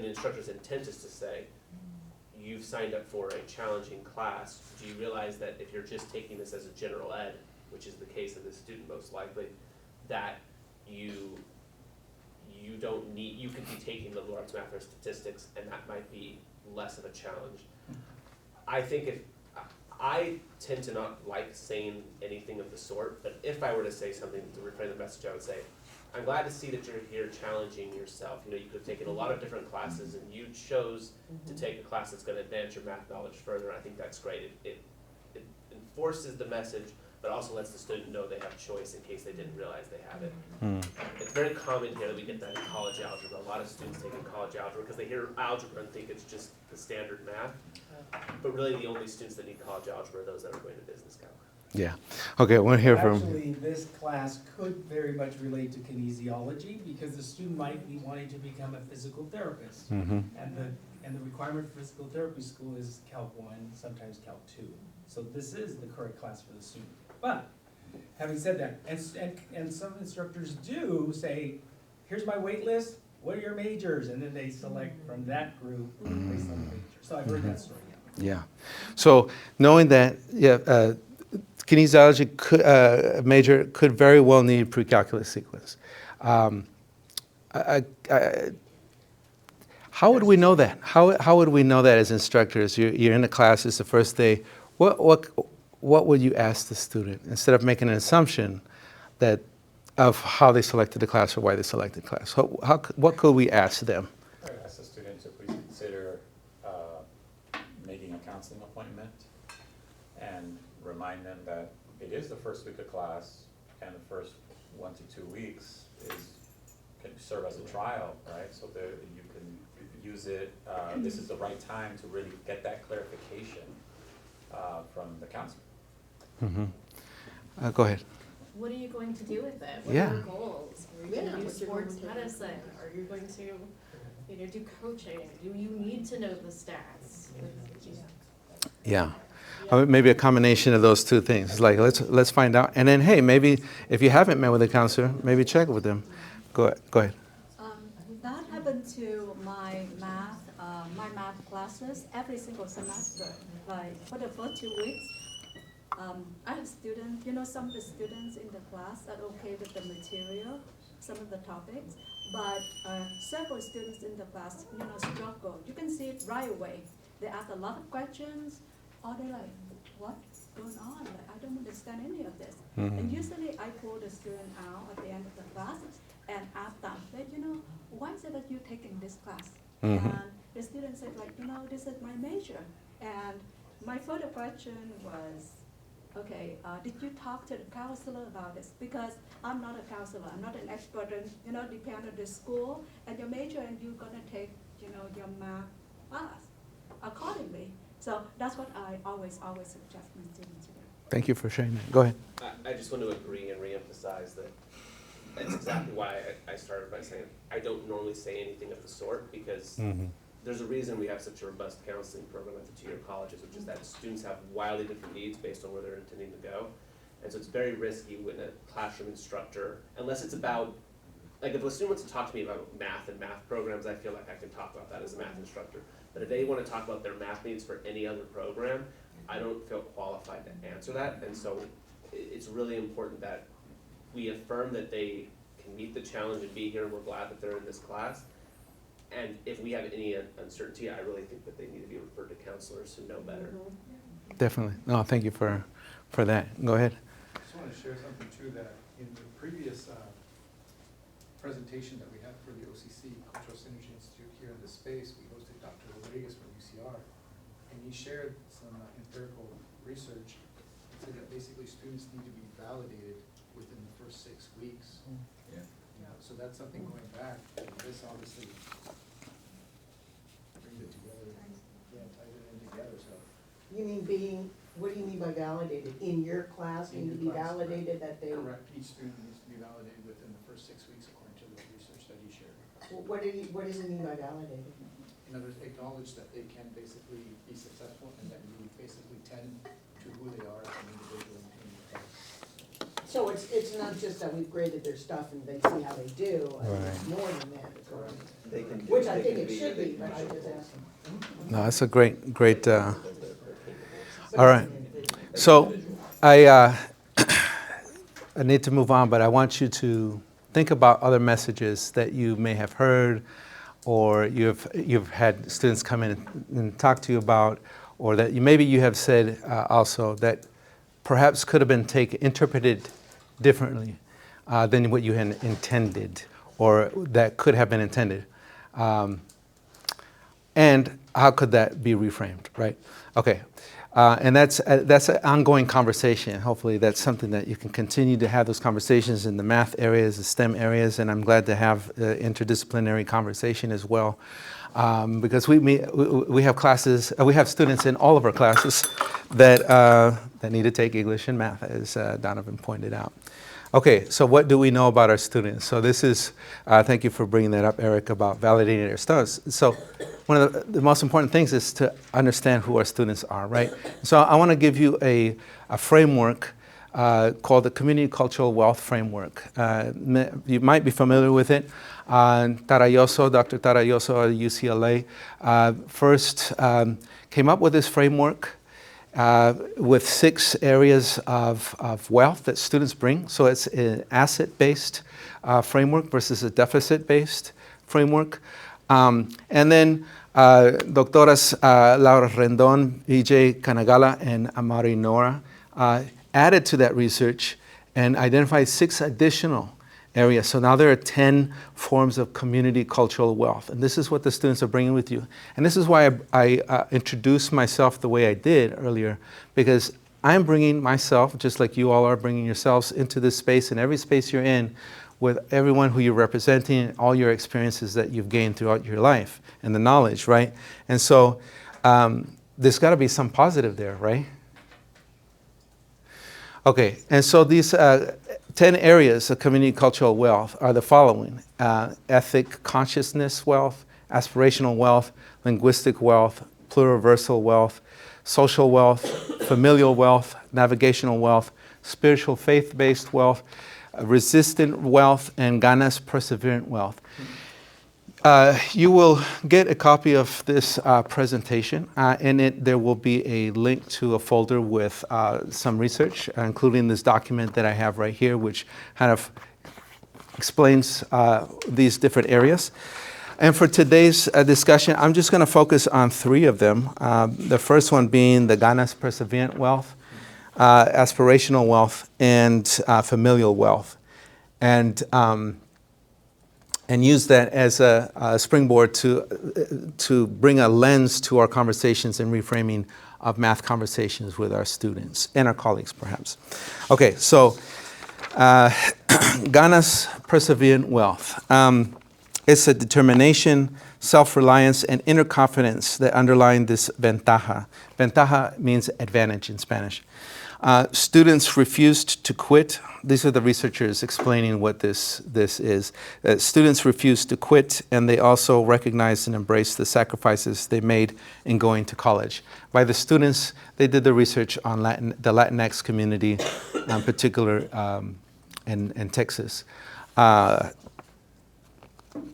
instructor's intent is to say, you've signed up for a challenging class. Do you realize that if you're just taking this as a general ed, which is the case of this student most likely, that you could be taking the Lawrence Math or statistics, and that might be less of a challenge. I think I tend to not like saying anything of the sort, but if I were to say something to reframe the message, I would say, I'm glad to see that you're here challenging yourself. You could have taken a lot of different classes, and you chose to take a class that's going to advance your math knowledge further. I think that's great. It enforces the message, but also lets the student know they have choice in case they didn't realize they have it. It's very common here that we get that in college algebra. A lot of students take in college algebra because they hear algebra and think it's just the standard math. But really the only students that need college algebra are those that are going to business calc. Yeah. Okay, I want to hear from. Actually, this class could very much relate to kinesiology because the student might be wanting to become a physical therapist. Mm-hmm. And the requirement for physical therapy school is Calc 1, sometimes Calc 2. So this is the correct class for the student. But having said that, and some instructors do say, here's my wait list, what are your majors? And then they select from that group based on the major. So I've heard that story. Yeah. So knowing that, kinesiology major could very well need pre-calculus sequence. How would we know that? How would we know that as instructors? You're in the class, it's the first day. What would you ask the student instead of making an assumption of how they selected the class or why they selected class? What could we ask them? I would ask the student to please consider making a counseling appointment and remind them that it is the first week of class and the first 1 to 2 weeks can serve as a trial, right? So that you can use it. This is the right time to really get that clarification from the counselor. Go ahead. What are you going to do with it? What Yeah. are your goals? Are you Yeah, going to do what you're going sports to do. medicine? Are you going to, do coaching? Do you need to know the stats? Yeah. Maybe a combination of those two things. Like let's find out, and then hey, maybe if you haven't met with a counselor, maybe check with them. Go ahead. That happened to my math classes every single semester. Like for the first 2 weeks, I have students, some of the students in the class are okay with the material, some of the topics, but several students in the class, struggle. You can see it right away. They ask a lot of questions, or they're like, what? going on? Like, I don't understand any of this. Mhm. And usually I pull the student out at the end of the class and ask them, that, why is it that you're taking this class? Mhm. And the student said, like, this is my major. And my further question was, okay, did you talk to the counselor about this? Because I'm not a counselor, I'm not an expert, and, depend on the school and your major, and you're gonna take, your math class accordingly. So that's what I always suggest my students to do. Thank you for sharing that. Go ahead. I just want to agree and reemphasize that that's exactly why I started by saying I don't normally say anything of the sort, because there's a reason we have such a robust counseling program at the 2-year colleges, which is that students have wildly different needs based on where they're intending to go. And so it's very risky when a classroom instructor, unless it's about, like if a student wants to talk to me about math and math programs, I feel like I can talk about that as a math instructor. But if they want to talk about their math needs for any other program, I don't feel qualified to answer that. And so it's really important that we affirm that they can meet the challenge and be here, and we're glad that they're in this class. And if we have any uncertainty, I really think that they need to be referred to counselors who know better. Definitely. No, thank you for that. Go ahead. I just want to share something too, that in the previous presentation that we had for the OCC, Cultural Synergy Institute here in this space, we hosted Dr. Rodriguez from UCR, and he shared some empirical research and said that basically students need to be validated within the first 6 weeks. Yeah. So that's something going back, and this obviously brings it together, ties it in together, so. You mean what do you mean by validated? In your class, In need to your be class, validated that they, Correct, each student needs to be validated within the first 6 weeks according to the research that he shared. what does it mean by validated? In other words, acknowledge that they can basically be successful and that you basically tend to who they are as an individual in the class. So it's not just that we've graded their stuff and they see how they do, I mean, it's more than that, correct? Which I think it should be, but I just asking. No, that's a great. All right. So I need to move on, but I want you to think about other messages that you may have heard, or you've had students come in and talk to you about, or that maybe you have said also that perhaps could have been interpreted differently than what you had intended, or that could have been intended. And how could that be reframed, right? Okay, and that's an ongoing conversation. Hopefully that's something that you can continue to have those conversations in the math areas, the STEM areas, and I'm glad to have interdisciplinary conversation as well. Because we have classes, we have students in all of our classes that need to take English and math, as Donovan pointed out. Okay, so what do we know about our students? So this is, thank you for bringing that up, Eric, about validating their students. So one of the most important things is to understand who our students are, right? So I want to give you a framework called the Community Cultural Wealth Framework. You might be familiar with it. Dr. Tarayoso at UCLA first came up with this framework with 6 areas of wealth that students bring. So it's an asset-based framework versus a deficit-based framework. And then Doctoras Laura Rendon, Vijay Kanagala, and Amari Nora added to that research and identified 6 additional areas. So now there are 10 forms of community cultural wealth. And this is what the students are bringing with you. And this is why I introduced myself the way I did earlier, because I'm bringing myself, just like you all are bringing yourselves, into this space, and every space you're in, with everyone who you're representing, and all your experiences that you've gained throughout your life, and the knowledge, right? And so there's got to be some positive there, right? Okay, and so these 10 areas of community cultural wealth are the following: ethic consciousness wealth, aspirational wealth, linguistic wealth, pluriversal wealth, social wealth, familial wealth, navigational wealth, spiritual faith-based wealth, resistant wealth, and ganas perseverant wealth. You will get a copy of this presentation. In it, there will be a link to a folder with some research, including this document that I have right here, which kind of explains these different areas. And for today's discussion, I'm just going to focus on 3 of them. The first one being the ganas perseverant wealth. aspirational wealth, and familial wealth, and use that as a springboard to bring a lens to our conversations and reframing of math conversations with our students and our colleagues, perhaps. Okay, so Ghana's perseverant wealth. It's a determination, self-reliance, and inner confidence that underline this ventaja. Ventaja means advantage in Spanish. Students refused to quit. These are the researchers explaining what this is. Students refused to quit, and they also recognized and embraced the sacrifices they made in going to college. By the students, they did the research on the Latinx community, in particular in Texas.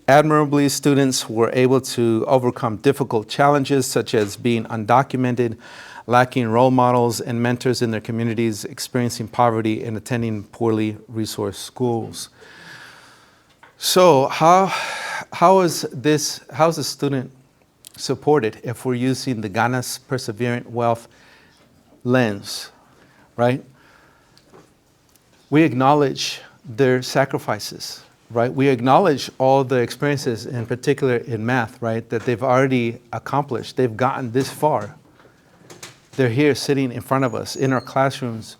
Admirably, students were able to overcome difficult challenges such as being undocumented, lacking role models and mentors in their communities, experiencing poverty, and attending poorly resourced schools. So how is a student supported if we're using the Ghana's perseverant wealth lens, right? We acknowledge their sacrifices, right? We acknowledge all the experiences, in particular in math, right, that they've already accomplished. They've gotten this far. They're here sitting in front of us in our classrooms,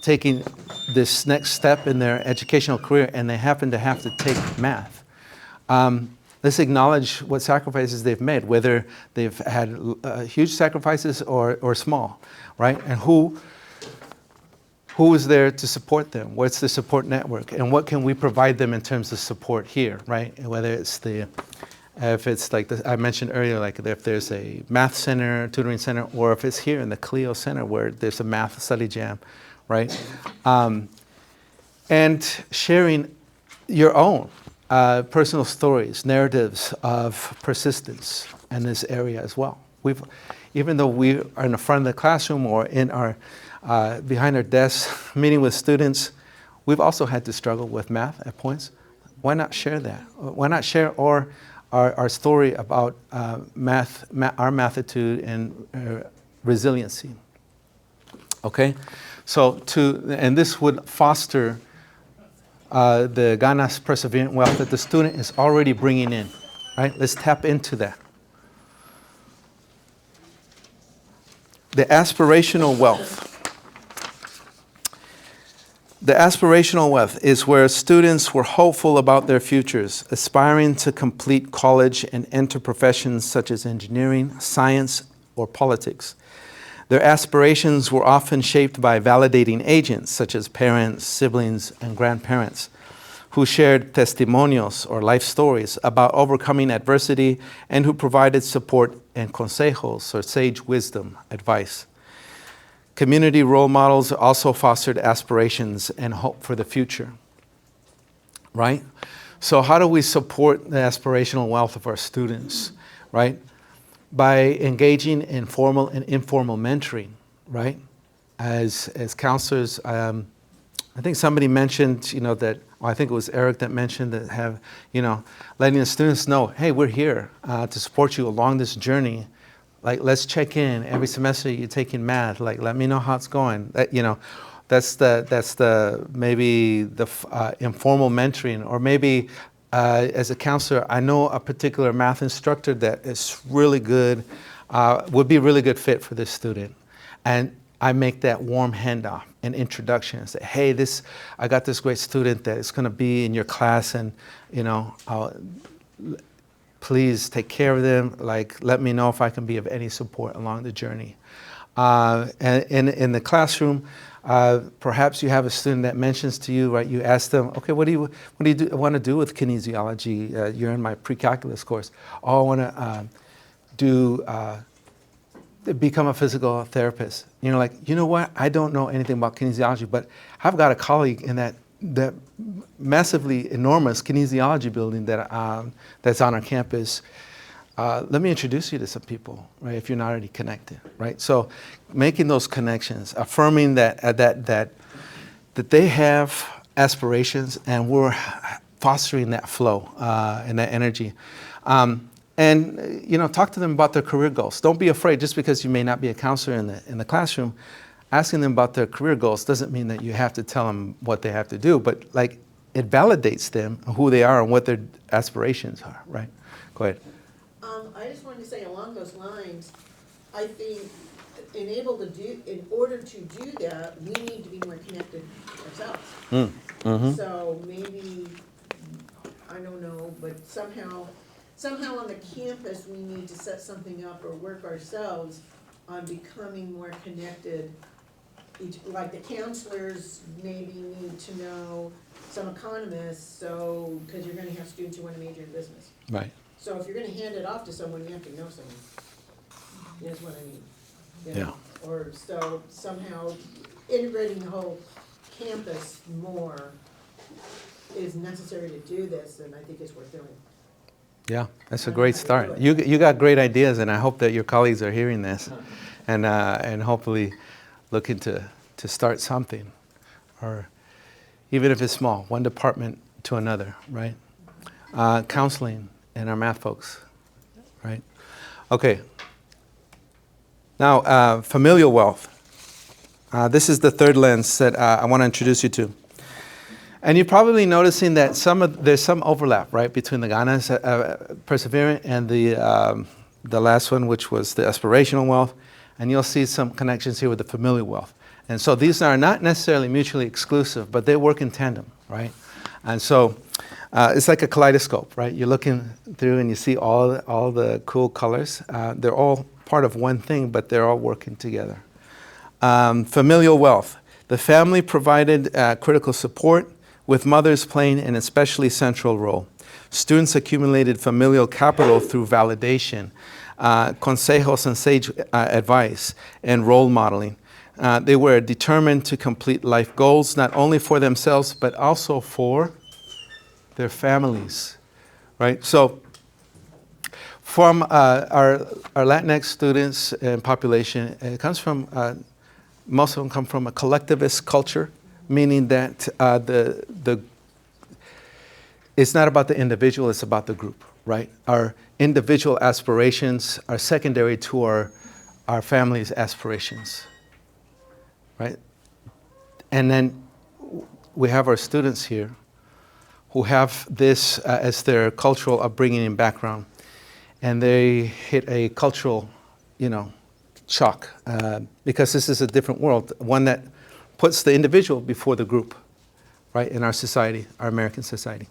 taking this next step in their educational career, and they happen to have to take math. Let's acknowledge what sacrifices they've made, whether they've had huge sacrifices or small, right? And who is there to support them? What's the support network? And what can we provide them in terms of support here, right? And whether it's if it's like I mentioned earlier, like if there's a math center, tutoring center, or if it's here in the Clio Center where there's a math study jam, right? And sharing your own personal stories, narratives of persistence in this area as well. Even though we are in the front of the classroom or in our behind our desks meeting with students, we've also had to struggle with math at points. Why not share that? Why not share our story about our mathitude and resiliency? Okay, so and this would foster the Ghana's perseverant wealth that the student is already bringing in, right? Let's tap into that. The aspirational wealth. The aspirational wealth is where students were hopeful about their futures, aspiring to complete college and enter professions such as engineering, science, or politics. Their aspirations were often shaped by validating agents such as parents, siblings, and grandparents who shared testimonials or life stories about overcoming adversity and who provided support and consejos or sage wisdom, advice. Community role models also fostered aspirations and hope for the future, right? So how do we support the aspirational wealth of our students, right? By engaging in formal and informal mentoring, right? As counselors, I think somebody mentioned, that, I think it was Eric that mentioned that letting the students know, hey, we're here to support you along this journey. Like, let's check in every semester you're taking math. Like, let me know how it's going. That's the maybe the informal mentoring, or maybe as a counselor, I know a particular math instructor that is really good, would be a really good fit for this student, and I make that warm handoff and introduction and say, hey, I got this great student that is going to be in your class, and please take care of them. Like, let me know if I can be of any support along the journey. And in the classroom, perhaps you have a student that mentions to you, right? You ask them, okay, what do you want to do with kinesiology? You're in my pre-calculus course. Oh, I want to become a physical therapist. Like, you know what? I don't know anything about kinesiology, but I've got a colleague in that massively enormous kinesiology building that's on our campus. Let me introduce you to some people, right? If you're not already connected, right? So, making those connections, affirming that they have aspirations, and we're fostering that flow and that energy. And talk to them about their career goals. Don't be afraid, just because you may not be a counselor in the classroom. asking them about their career goals doesn't mean that you have to tell them what they have to do, but like it validates them, who they are and what their aspirations are, right? Go ahead. I just wanted to say along those lines, I think in order to do that, we need to be more connected ourselves. Mm-hmm. So maybe, I don't know, but somehow on the campus, we need to set something up or work ourselves on becoming more connected. Like the counselors maybe need to know some economists, so, because you're gonna have students who wanna major in business. Right. So if you're gonna hand it off to someone, you have to know someone. That's what I mean. You know? Or so somehow integrating the whole campus more is necessary to do this, and I think it's worth doing. Yeah, that's a great start. You got great ideas, and I hope that your colleagues are hearing this, and hopefully looking to start something, or even if it's small, one department to another, right? Counseling and our math folks, right? Okay. Now, familial wealth. This is the third lens that I want to introduce you to. And you're probably noticing that there's some overlap, right, between the Ghana's perseverant and the last one, which was the aspirational wealth. And you'll see some connections here with the familial wealth. And so these are not necessarily mutually exclusive, but they work in tandem, right? And so it's like a kaleidoscope, right? You're looking through and you see all the cool colors. They're all part of one thing, but they're all working together. Familial wealth. The family provided critical support, with mothers playing an especially central role. Students accumulated familial capital through validation, consejos and sage advice, and role modeling. They were determined to complete life goals, not only for themselves, but also for their families, right? So from our Latinx students and population, it comes from, most of them come from a collectivist culture, meaning that it's not about the individual, it's about the group, right? Our individual aspirations are secondary to our family's aspirations, right? And then we have our students here who have this as their cultural upbringing and background, and they hit a cultural, shock, because this is a different world, one that puts the individual before the group, right, in our society, our American society.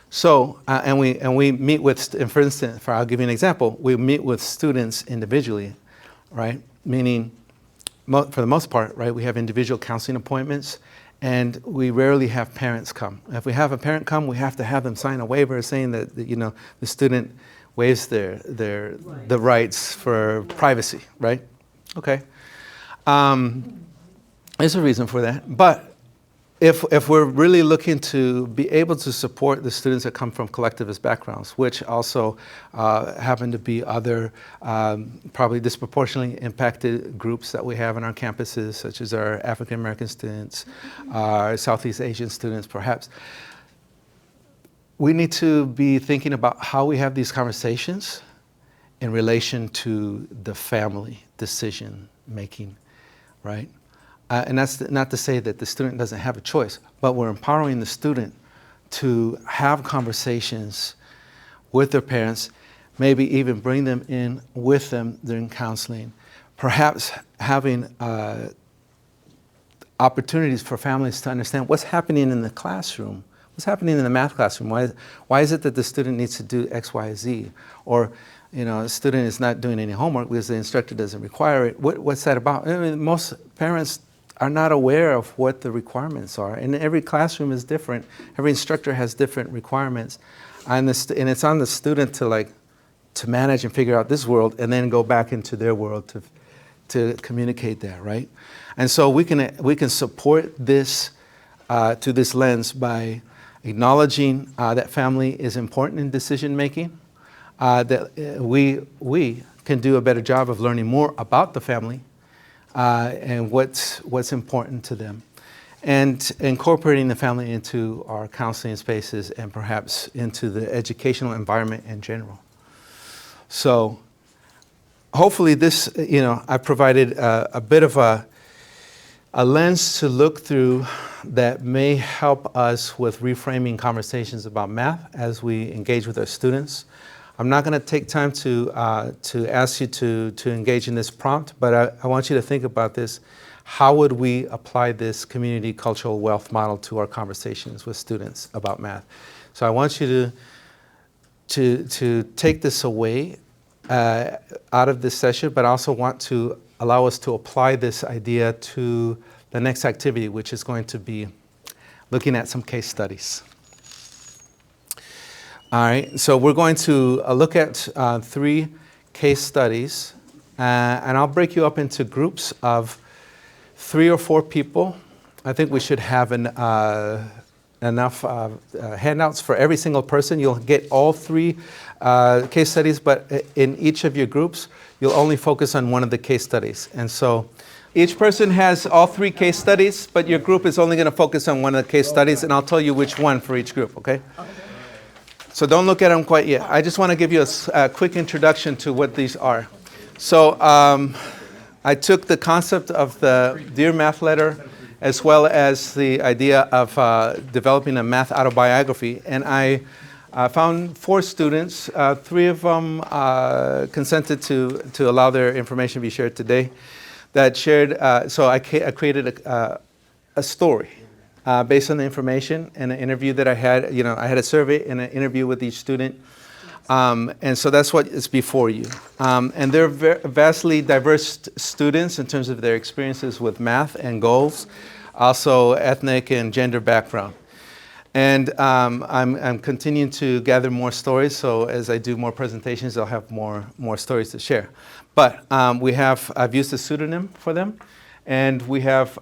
So, and we meet with, and for instance, I'll give you an example, we meet with students individually, right, meaning, for the most part, right, we have individual counseling appointments, and we rarely have parents come. If we have a parent come, we have to have them sign a waiver saying that the student waives the rights for privacy, right? Okay. There's a reason for that. But if we're really looking to be able to support the students that come from collectivist backgrounds, which also happen to be other probably disproportionately impacted groups that we have on our campuses, such as our African American students, our Southeast Asian students perhaps, we need to be thinking about how we have these conversations in relation to the family decision making, right? And that's not to say that the student doesn't have a choice, but we're empowering the student to have conversations with their parents, maybe even bring them in with them during counseling, perhaps having opportunities for families to understand what's happening in the classroom, what's happening in the math classroom. Why is it that the student needs to do X, Y, Z? Or a student is not doing any homework because the instructor doesn't require it. What's that about? I mean, most parents are not aware of what the requirements are. And every classroom is different. Every instructor has different requirements. And it's on the student to manage and figure out this world and then go back into their world to communicate that, right? And so we can support this to this lens by acknowledging that family is important in decision making, that we can do a better job of learning more about the family and what's important to them, and incorporating the family into our counseling spaces and perhaps into the educational environment in general. So hopefully this, I provided a bit of a a lens to look through that may help us with reframing conversations about math as we engage with our students. I'm not going to take time to ask you to engage in this prompt, but I want you to think about this. How would we apply this community cultural wealth model to our conversations with students about math? So I want you to take this away out of this session, but I also want to allow us to apply this idea to the next activity, which is going to be looking at some case studies. All right, so we're going to look at 3 case studies, and I'll break you up into groups of 3 or 4 people. I think we should have enough handouts for every single person. You'll get all 3 case studies, but in each of your groups, you'll only focus on one of the case studies. And so each person has all 3 case studies, but your group is only going to focus on one of the case studies, and I'll tell you which one for each group, okay? So don't look at them quite yet. I just want to give you a quick introduction to what these are. So I took the concept of the Dear Math Letter as well as the idea of developing a math autobiography, and I found 4 students. 3 of them consented to allow their information to be shared today. That shared, so I created a story. Based on the information and an interview that I had. I had a survey and an interview with each student. And so that's what is before you. And they're vastly diverse students in terms of their experiences with math and goals, also ethnic and gender background. And I'm continuing to gather more stories, so as I do more presentations, I'll have more stories to share. But I've used a pseudonym for them, and we have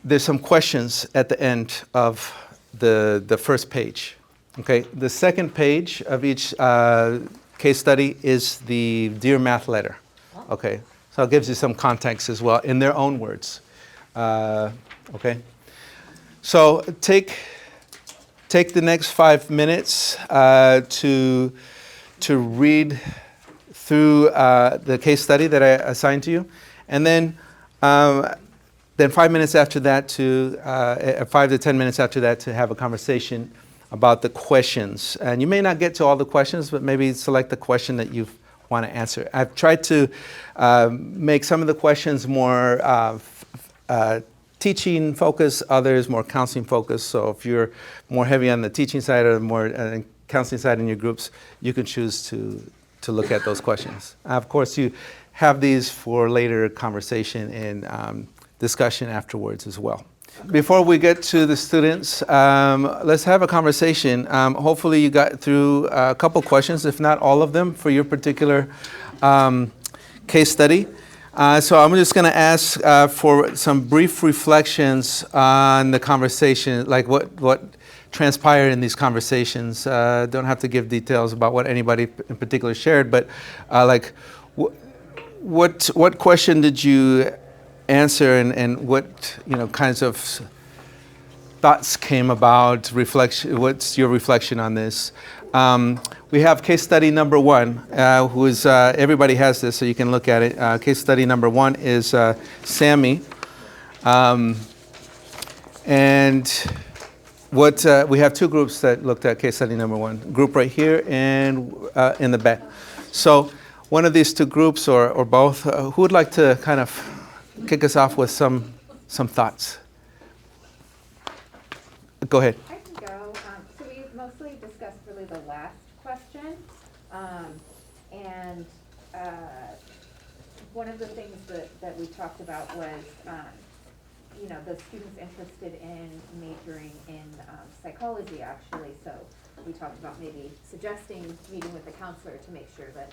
there's some questions at the end of the first page. Okay, the second page of each case study is the Dear Math Letter. Okay, so it gives you some context as well in their own words. Okay, so take the next 5 minutes to read through the case study that I assigned to you, and then 5 minutes after that 5 to 10 minutes after that to have a conversation about the questions. And you may not get to all the questions, but maybe select the question that you want to answer. I've tried to make some of the questions more teaching focused, others more counseling focused. So if you're more heavy on the teaching side or more counseling side in your groups, you can choose to look at those questions. Of course, you have these for later conversation and discussion afterwards as well. Before we get to the students, let's have a conversation. Hopefully you got through a couple questions, if not all of them, for your particular case study. So I'm just going to ask for some brief reflections on the conversation, like what transpired in these conversations. Don't have to give details about what anybody in particular shared, but what question did you answer, and what kinds of thoughts came about? Reflection. What's your reflection on this? We have case study number 1, who is everybody has this, so you can look at it. Case study number 1 is Sammy, and what we have 2 groups that looked at case study number 1. Group right here and in the back. So one of these 2 groups or both, who would like to kind of kick us off with some thoughts? Go ahead. I can go. So we mostly discussed really the last question. And one of the things that we talked about was, the students interested in majoring in psychology, actually. So we talked about maybe suggesting meeting with the counselor to make sure that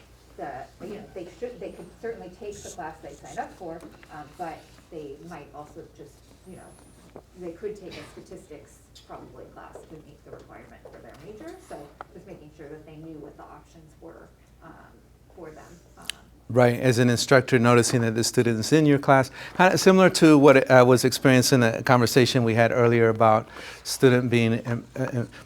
they could certainly take the class they signed up for, but they might also just, they could take a statistics probably class to meet the requirement for their major. So just making sure that they knew what the options were for them. Right, as an instructor, noticing that the students in your class, kind of similar to what I was experiencing in a conversation we had earlier about student being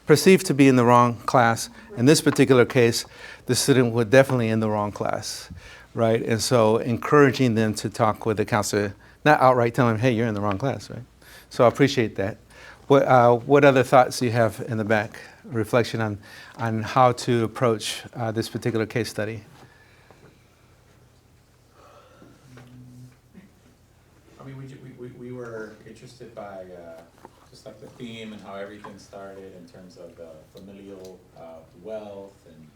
perceived to be in the wrong class. In this particular case, the student was definitely in the wrong class, right? And so encouraging them to talk with the counselor not outright telling them, hey, you're in the wrong class, right? So I appreciate that. What other thoughts do you have in the back? Reflection on how to approach this particular case study? I mean, we were interested by just like the theme and how everything started in terms of familial wealth and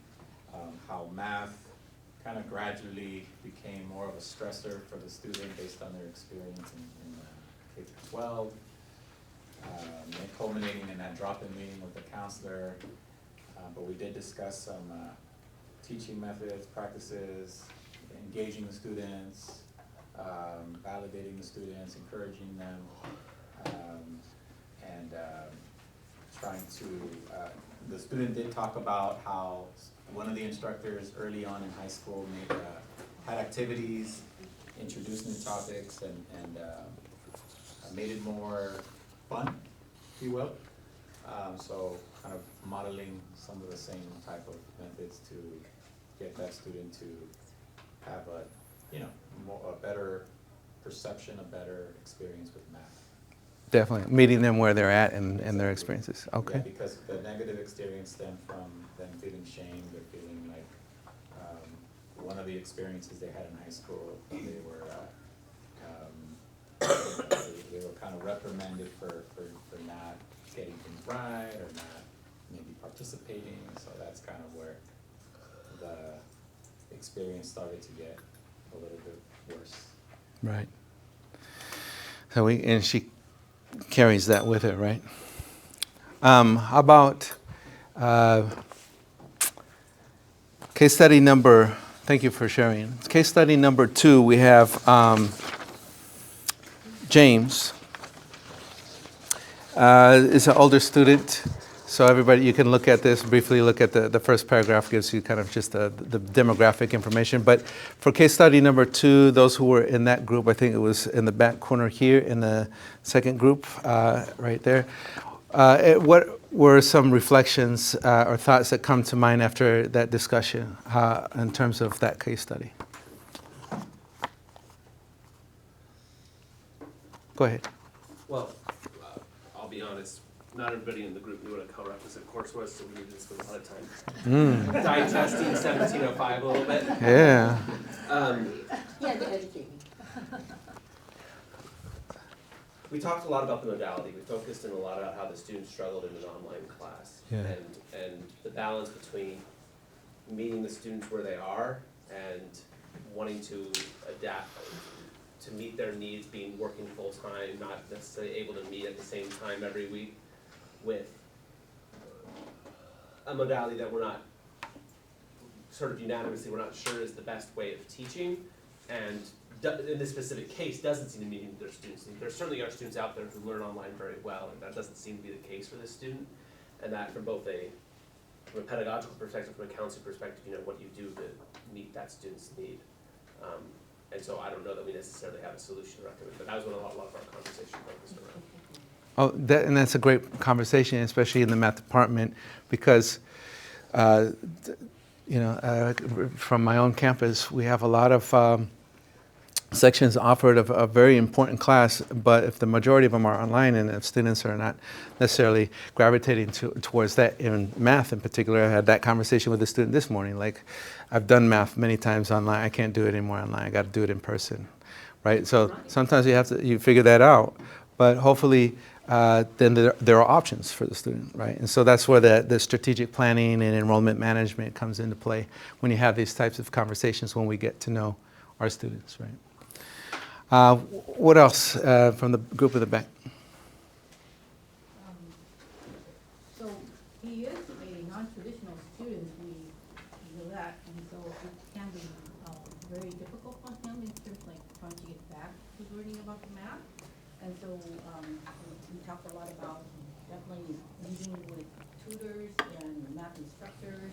how math kind of gradually became more of a stressor for the student based on their experience in K through 12. And culminating in that drop-in meeting with the counselor, but we did discuss some teaching methods, practices, engaging the students, validating the students, encouraging them, and trying to, the student did talk about how one of the instructors early on in high school had activities, introduced new topics, and made it more fun, if you will. So kind of modeling some of the same type of methods to get that student to have a better perception, a better experience with math. Definitely, meeting them where they're at and their experiences. Okay. Yeah, because the negative experience stemmed from them feeling shamed or feeling like one of the experiences they had in high school, they were kind of reprimanded for not getting things right or not maybe participating. So that's kind of where the experience started to get a little bit worse. Right. So and she carries that with her, right? How about case study number, thank you for sharing. Case study number 2, we have James. Is an older student, so everybody, you can look at this, briefly look at the first paragraph, gives you kind of just the demographic information. But for case study number 2, those who were in that group, I think it was in the back corner here in the second group, right there. What were some reflections or thoughts that come to mind after that discussion in terms of that case study? Go ahead. Well, I'll be honest, not everybody in the group knew what a co-requisite course was, so we needed to spend a lot of time digesting 1705 a little bit. Yeah. Yeah, to educate me. We talked a lot about the modality. We focused in a lot about how the students struggled in an online class. Yeah. And the balance between meeting the students where they are and wanting to adapt to meet their needs, being working full-time, not necessarily able to meet at the same time every week, with a modality that we're not, sort of unanimously, we're not sure is the best way of teaching, and in this specific case, doesn't seem to meet their students' needs. There certainly are students out there who learn online very well, and that doesn't seem to be the case for this student, and that from both from a pedagogical perspective, from a counseling perspective, what you do to meet that student's need. And so I don't know that we necessarily have a solution to recommend, but that was what a lot of our conversation focused around. Oh, and that's a great conversation, especially in the math department, because, from my own campus, we have a lot of sections offered of a very important class, but if the majority of them are online and if students are not necessarily gravitating towards that, in math in particular, I had that conversation with a student this morning, like, I've done math many times online, I can't do it anymore online, I got to do it in person, right? So sometimes you figure that out, but hopefully then there are options for the student, right? And so that's where the strategic planning and enrollment management comes into play when you have these types of conversations, when we get to know our students, right? What else from the group at the back? So he is a non-traditional student, we know that, and so it can be very difficult for him in terms of like trying to get back to learning about the math. And so we talked a lot about definitely meeting with tutors and math instructors,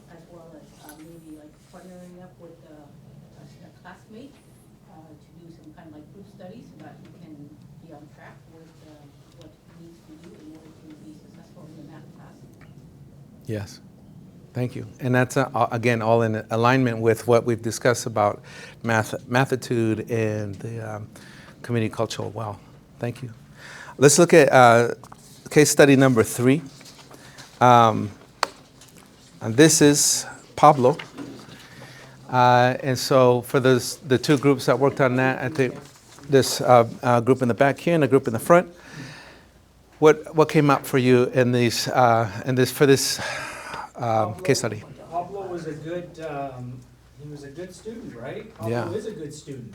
as well as maybe like partnering up with a classmate to do some kind of like group study so that he can be on track with what he needs to do in order to be successful in the math class. Yes. Thank you. And that's, again, all in alignment with what we've discussed about mathitude and the community culture well. Thank you. Let's look at case study number 3. And this is Pablo. And so for the two groups that worked on that, I think this group in the back here and a group in the front, what came up for you in these for this case study? Pablo was a good, he was a good student, right? Yeah. Pablo is a good student.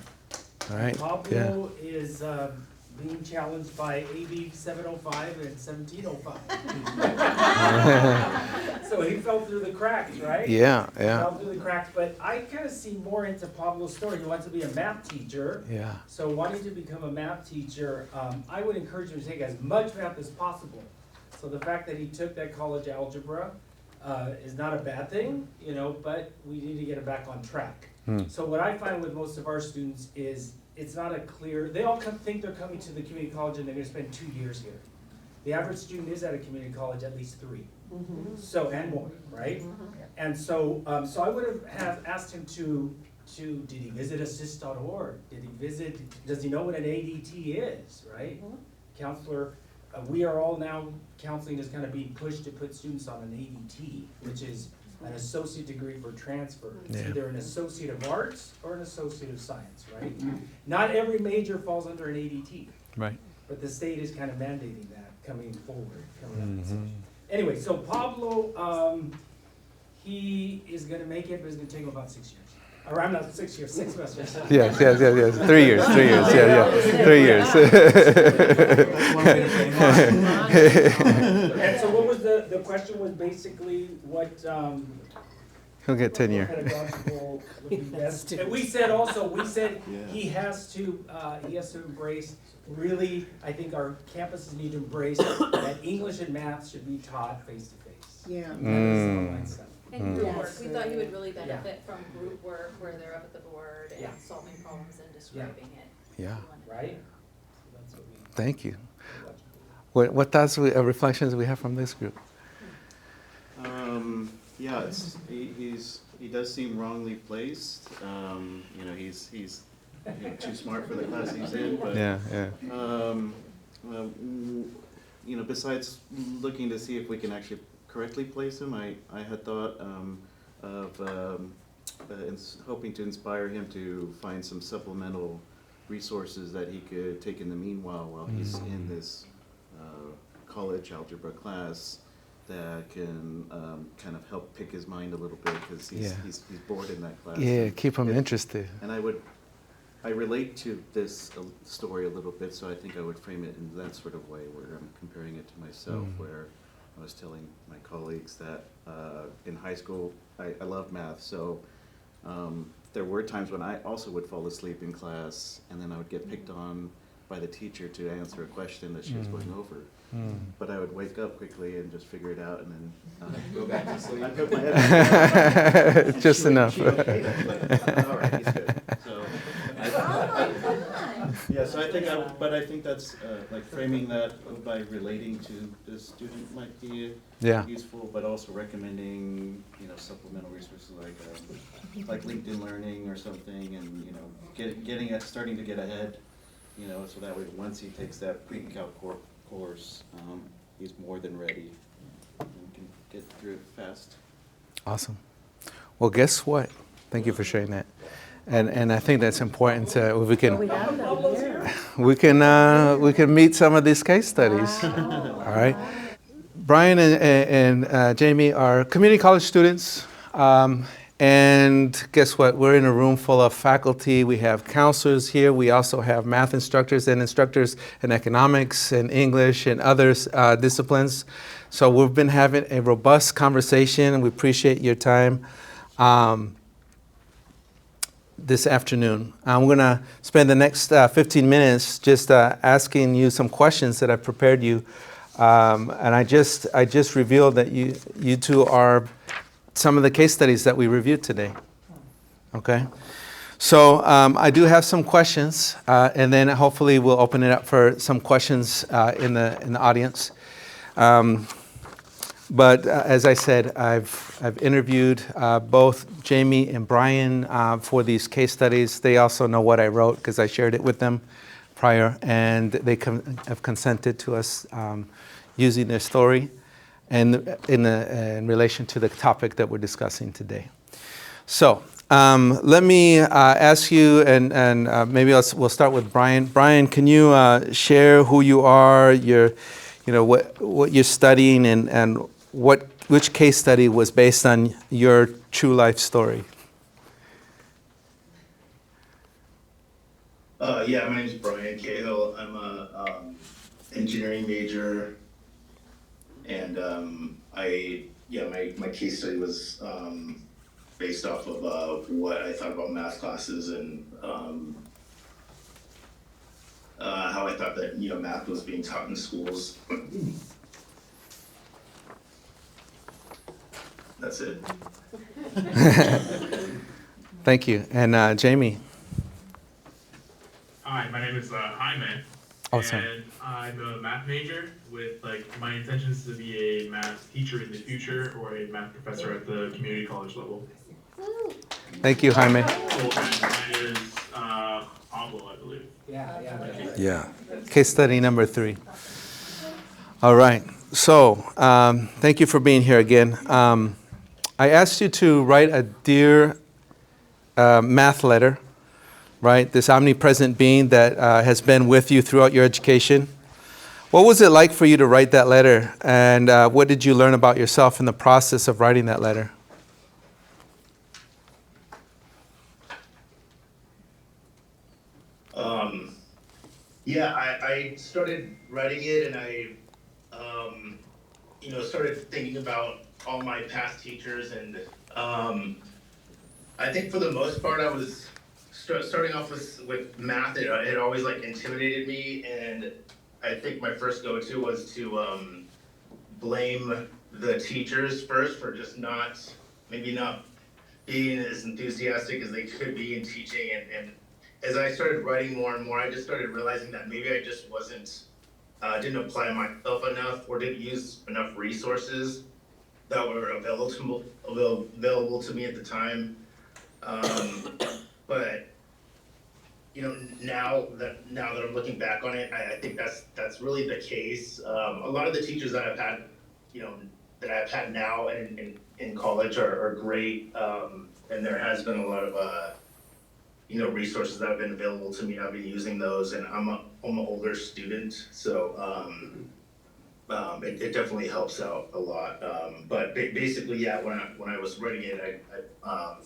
All right. Pablo is being challenged by AB 705 and 1705. So he fell through the cracks, right? Yeah, He yeah. fell through the cracks, but I kind of see more into Pablo's story. He wants to be a math teacher. Yeah. So wanting to become a math teacher, I would encourage him to take as much math as possible. So the fact that he took that college algebra is not a bad thing, you know, but we need to get him back on track. So what I find with most of our students is it's not a clear, they all think they're coming to the community college and they're gonna spend 2 years here. The average student is at a community college at least 3. So, and more, right? And so, so I would have asked him to, did he visit assist.org? Does he know what an ADT is, right? Counselor, we are all now, counseling is kind of being pushed to put students on an ADT, which is an associate degree for transfer. It's Yeah. either an associate of arts or an associate of science, right? Not every major falls under an ADT, Right. but the state is kind of mandating that coming forward, coming up. Anyway, so Pablo, he is gonna make it, but it's gonna take him about 6 years. Or I'm not 6 years, 6 semesters. Yes. 3 years. 3 years. Yeah. 3 years. And so what was the question was basically what, He'll get tenure. pedagogical would be best. And we said also, he has to embrace, really, I think our campuses need to embrace that English and math should be taught face to face. Yeah. That is the mindset. And group work, Yes. we thought he would really benefit from group work where they're up at the board Yeah. and solving problems and describing it. Yeah. Right? So that's what we. Thank you. What thoughts, reflections we have from this group? Yeah, he does seem wrongly placed. You know, he's too smart for the class he's in. But Yeah. you know, besides looking to see if we can actually correctly place him, I had thought of hoping to inspire him to find some supplemental resources that he could take in the meanwhile while he's in this college algebra class that can kind of help pick his mind a little bit because he's bored in that class. Yeah, keep him interested. And I relate to this story a little bit, so I think I would frame it in that sort of way where I'm comparing it to myself, where I was telling my colleagues that in high school I loved math, so there were times when I also would fall asleep in class and then I would get picked on by the teacher to answer a question that she was going over. But I would wake up quickly and just figure it out and then Go back to sleep. I put my head back. Just enough. She okay? All right, he's good. So, yeah, so I think that's like framing that by relating to the student might be useful, but also recommending, you know, supplemental resources like LinkedIn Learning or something, and you know, starting to get ahead, you know, so that way once he takes that pre-calc course, he's more than ready and can get through it fast. Awesome. Well, guess what? Thank you for sharing that. And I think that's important to we can meet some of these case studies. All right. Brian and Jamie are community college students. And guess what? We're in a room full of faculty. We have counselors here. We also have math instructors and instructors in economics and English and other disciplines. So we've been having a robust conversation, and we appreciate your time this afternoon. I'm going to spend the next 15 minutes just asking you some questions that I prepared you. And I just revealed that you two are some of the case studies that we reviewed today. Okay? So I do have some questions, and then hopefully we'll open it up for some questions in the audience. But as I said, I've interviewed both Jamie and Brian for these case studies. They also know what I wrote because I shared it with them prior, and they have consented to us using their story and in relation to the topic that we're discussing today. So let me ask you, and maybe we'll start with Brian. Brian, can you share who you are, what you're studying, and which case study was based on your true life story? Yeah, my name is Brian Cahill. I'm a engineering major, and my case study was based off of what I thought about math classes and how I thought that math was being taught in schools. That's it. Thank you. And Jamie? Hi, my name is Jaime. Oh, sorry. And I'm a math major with my intentions to be a math teacher in the future or a math professor at the community college level. Thank you, Jaime. Mine is Pablo, I believe. Yeah. Case study number 3. All right. So thank you for being here again. I asked you to write a Dear Math letter, right? This omnipresent being that has been with you throughout your education. What was it like for you to write that letter? And what did you learn about yourself in the process of writing that letter? I started writing it, and I started thinking about all my past teachers, and I think for the most part I was starting off with math. It always intimidated me, and I think my first go-to was to blame the teachers first for just maybe not being as enthusiastic as they could be in teaching, and as I started writing more and more, I just started realizing that maybe I just didn't apply myself enough, or didn't use enough resources that were available to me at the time. But now that I'm looking back on it, I think that's really the case. A lot of the teachers that I've had now in college are great, and there has been a lot of resources that have been available to me, and I've been using those. And I'm an older student, so it definitely helps out a lot. But basically, yeah, when I was writing it, I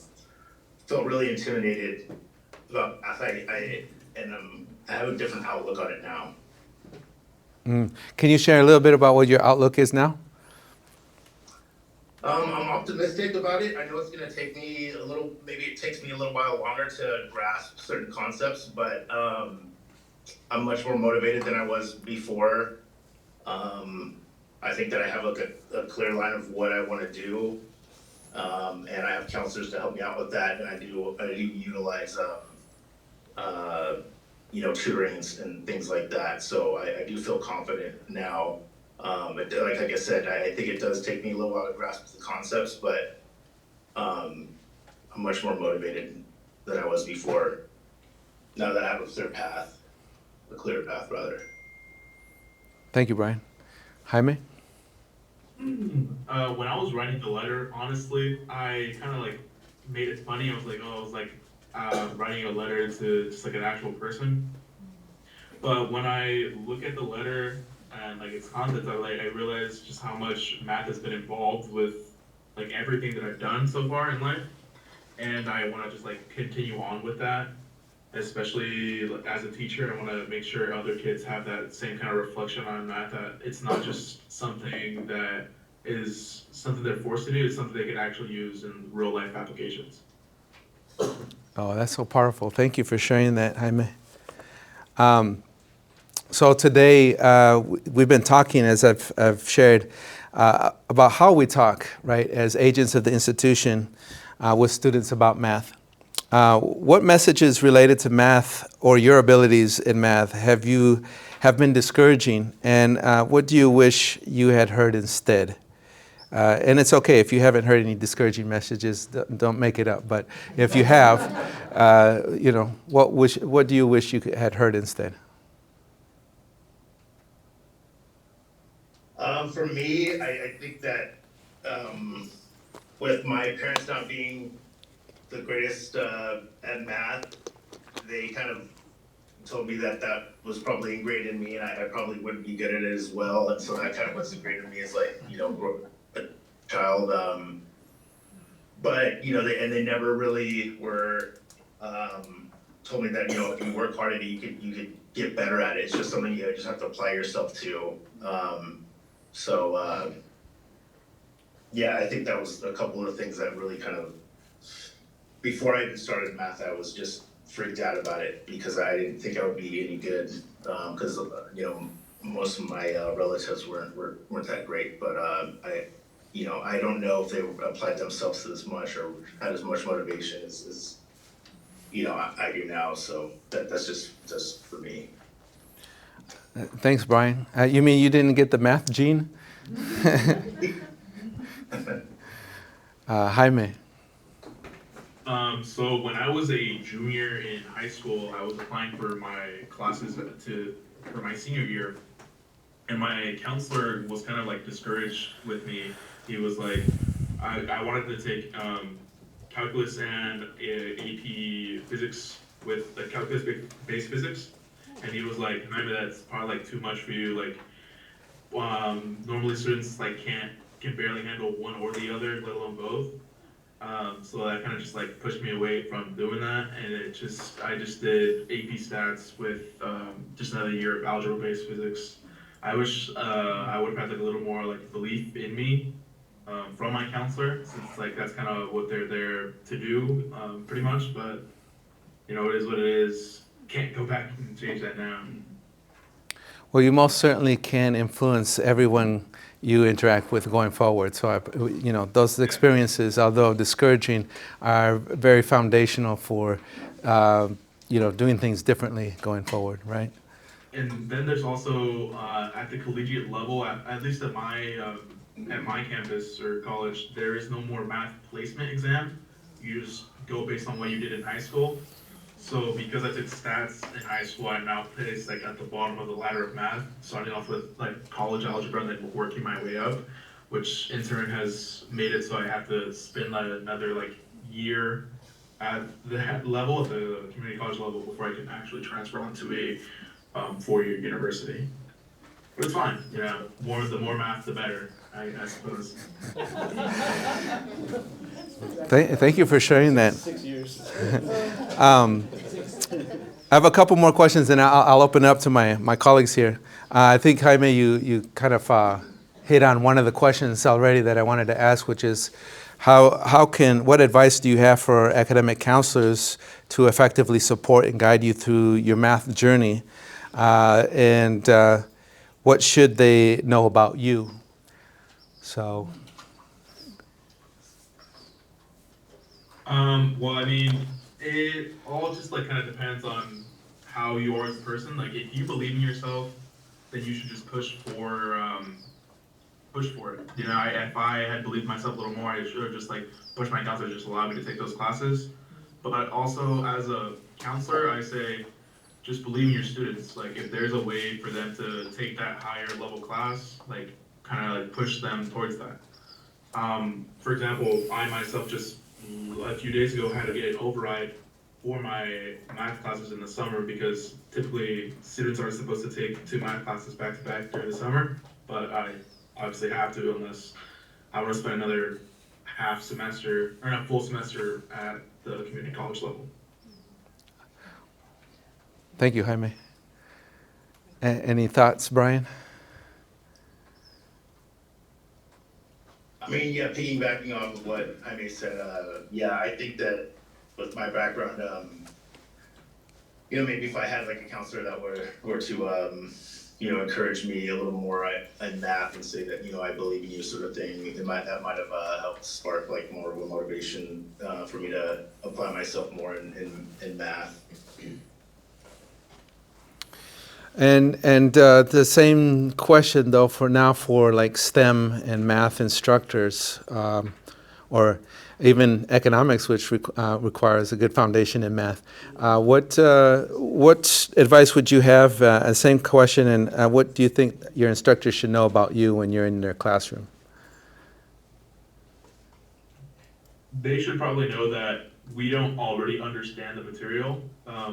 felt really intimidated about math. I have a different outlook on it now. Can you share a little bit about what your outlook is now? I'm optimistic about it. I know it's going to take me maybe it takes me a little while longer to grasp certain concepts, but I'm much more motivated than I was before. I think that I have a clear line of what I want to do, and I have counselors to help me out with that, and I do utilize tutoring and things like that. So I do feel confident now. But like I said, I think it does take me a little while to grasp the concepts, but I'm much more motivated than I was before, now that I have a clear path rather. Thank you, Brian. Jaime? When I was writing the letter, honestly, I kind of made it funny. I was writing a letter to just an actual person. But when I look at the letter and its contents, I realize just how much math has been involved with everything that I've done so far in life, and I want to just continue on with that. Especially as a teacher, I want to make sure other kids have that same kind of reflection on math, that it's not just something that is something they're forced to do, it's something they can actually use in real life applications. Oh, that's so powerful. Thank you for sharing that, Jaime. So today, we've been talking, as I've shared, about how we talk, right, as agents of the institution with students about math. What messages related to math or your abilities in math have been discouraging, and what do you wish you had heard instead? And it's okay if you haven't heard any discouraging messages, don't make it up. But if you have, what do you wish you had heard instead? For me, I think that with my parents not being the greatest at math, they kind of told me that that was probably ingrained in me, and I probably wouldn't be good at it as well. And so that kind of was ingrained in me as like, a child. But they never really were told me that if you work hard at it, you could get better at it. It's just something you just have to apply yourself to. Yeah, I think that was a couple of things that really kind of, before I even started math, I was just freaked out about it because I didn't think I would be any good. Because most of my relatives weren't that great, but I don't know if they applied themselves to as much or had as much motivation as I do now. So that's just for me. Thanks, Brian. You mean you didn't get the math gene? Jaime. So when I was a junior in high school, I was applying for my classes for my senior year, and my counselor was kind of like discouraged with me. He was like, I wanted to take calculus and AP physics with the calculus-based physics, and he was like, maybe that's probably like too much for you. Like, normally students like can barely handle one or the other, let alone both. So that kind of just like pushed me away from doing that, and I just did AP stats with just another year of algebra-based physics. I wish I would have had like a little more like belief in me from my counselor, since like that's kind of what they're there to do, pretty much. But it is what it is. Can't go back and change that now. Well, you most certainly can influence everyone you interact with going forward. So, those experiences, although discouraging, are very foundational for, doing things differently going forward, right? And then there's also at the collegiate level, at least at my campus or college, there is no more math placement exam. You just go based on what you did in high school. So because I took stats in high school, I'm now placed like at the bottom of the ladder of math, starting off with like college algebra and then working my way up, which in turn has made it so I have to spend like another like year at the level, at the community college level, before I can actually transfer onto a 4-year university. But it's fine, the more math, the better, I suppose. Thank you for sharing that. 6 years. I have a couple more questions, and I'll open it up to my colleagues here. I think, Jaime, you kind of hit on one of the questions already that I wanted to ask, which is what advice do you have for academic counselors to effectively support and guide you through your math journey? And what should they know about you? So. Well, I mean, it all just like kind of depends on how you are as a person. Like, if you believe in yourself, then you should just push for it. If I had believed myself a little more, I should have just like pushed my counselor to just allow me to take those classes. But also, as a counselor, I say, just believe in your students. Like, if there's a way for them to take that higher level class, like kind of like push them towards that. For example, I myself just a few days ago had to get an override for my math classes in the summer, because typically students are supposed to take 2 math classes back to back during the summer, but I obviously have to unless I want to spend another half semester or not full semester at the community college level. Thank you, Jaime. Any thoughts, Brian? I mean, yeah, piggybacking off of what Jaime said, I think that with my background, maybe if I had like a counselor that were to, encourage me a little more in math and say that, I believe in you, sort of thing, that might have helped spark like more of a motivation for me to apply myself more in math. And the same question though for like STEM and math instructors, or even economics, which requires a good foundation in math. What advice would you have, same question, and what do you think your instructors should know about you when you're in their classroom? They should probably know that we don't already understand the material.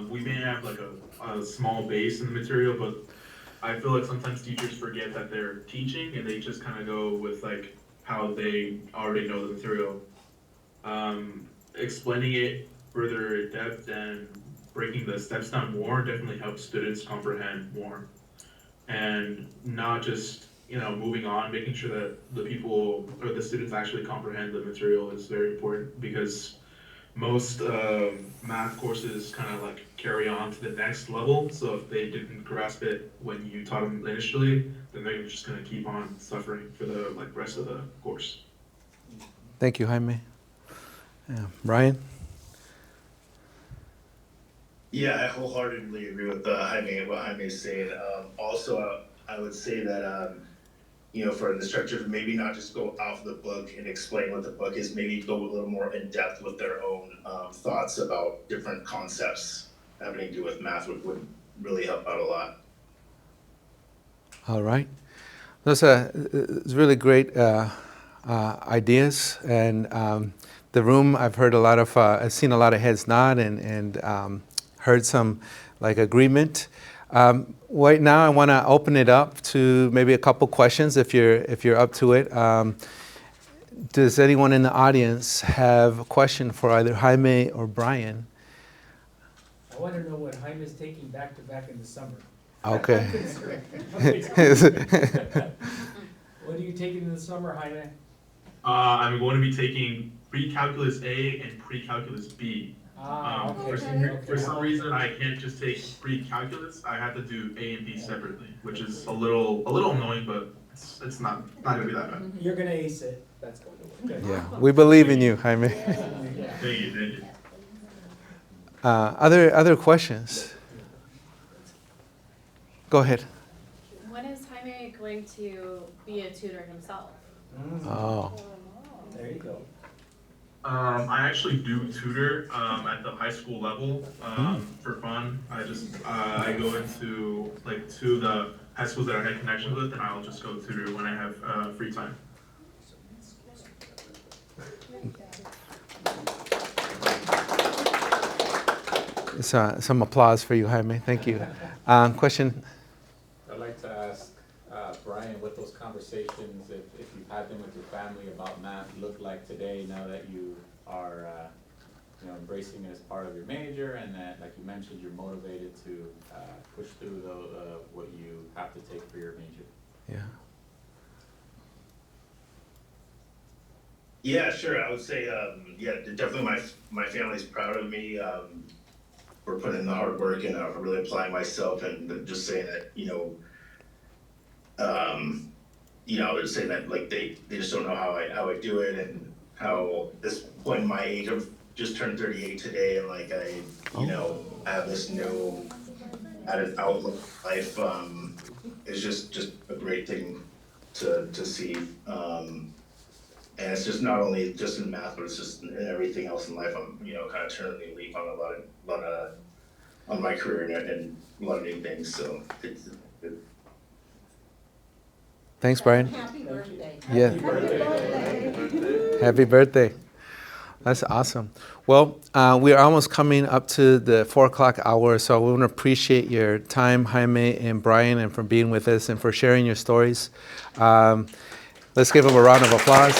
We may have like a small base in the material, but I feel like sometimes teachers forget that they're teaching and they just kind of go with like how they already know the material. Explaining it further in depth and breaking the steps down more definitely helps students comprehend more. And not just, moving on, making sure that the people or the students actually comprehend the material is very important, because most math courses kind of like carry on to the next level. So if they didn't grasp it when you taught them initially, then they're just going to keep on suffering for the rest of the course. Thank you, Jaime. Yeah. Brian? Yeah, I wholeheartedly agree with Jaime and what Jaime is saying. Also, I would say that, for an instructor, maybe not just go off the book and explain what the book is, maybe go a little more in depth with their own thoughts about different concepts having to do with math would really help out a lot. All right. Those are really great ideas, and the room, I've seen a lot of heads nod and heard some agreement. Right now, I want to open it up to maybe a couple questions if you're up to it. Does anyone in the audience have a question for either Jaime or Brian? I want to know what Jaime's taking back to back in the summer. Okay. What are you taking in the summer, Jaime? I'm going to be taking pre-calculus A and pre-calculus B. For some reason, I can't just take pre-calculus. I have to do A and B separately, which is a little annoying, but it's not going to be that bad. You're going to ace it. That's going to work. Yeah, we believe in you, Jaime. Thank you. Other questions? Go ahead. When is Jaime going to be a tutor himself? Oh. There you go. I actually do tutor at the high school level for fun. I go into to the high schools that I had connections with, and I'll just go tutor when I have free time. Some applause for you, Jaime. Thank you. Question? I'd like to ask Brian, what those conversations, if you've had them with your family about math, look like today now that you are embracing it as part of your major, and that, like you mentioned, you're motivated to push through what you have to take for your major. Yeah. Yeah, sure. I would say, definitely my family's proud of me for putting in the hard work and really applying myself, and just saying that, just saying that they just don't know how I do it, and how this point in my age, I've just turned 38 today, and I have this new added outlook on life. It's just a great thing to see. And it's just not only just in math, but it's just in everything else in life. I'm, kind of turning the leaf on a lot of on my career and a lot of new things. So it's good. Thanks, Brian. Happy birthday. Yeah. Happy birthday. Happy birthday. That's awesome. Well, we are almost coming up to the 4 o'clock hour, so we want to appreciate your time, Jaime and Brian, and for being with us and for sharing your stories. Let's give them a round of applause.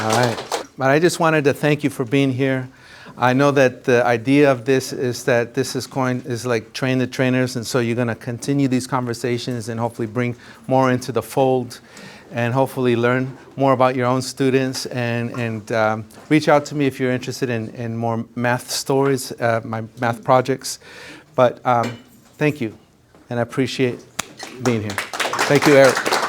All right. But I just wanted to thank you for being here. I know that the idea of this is that this is like train the trainers, and so you're going to continue these conversations and hopefully bring more into the fold, and hopefully learn more about your own students, and reach out to me if you're interested in more math stories, my math projects. But thank you, and I appreciate being here. Thank you, Eric.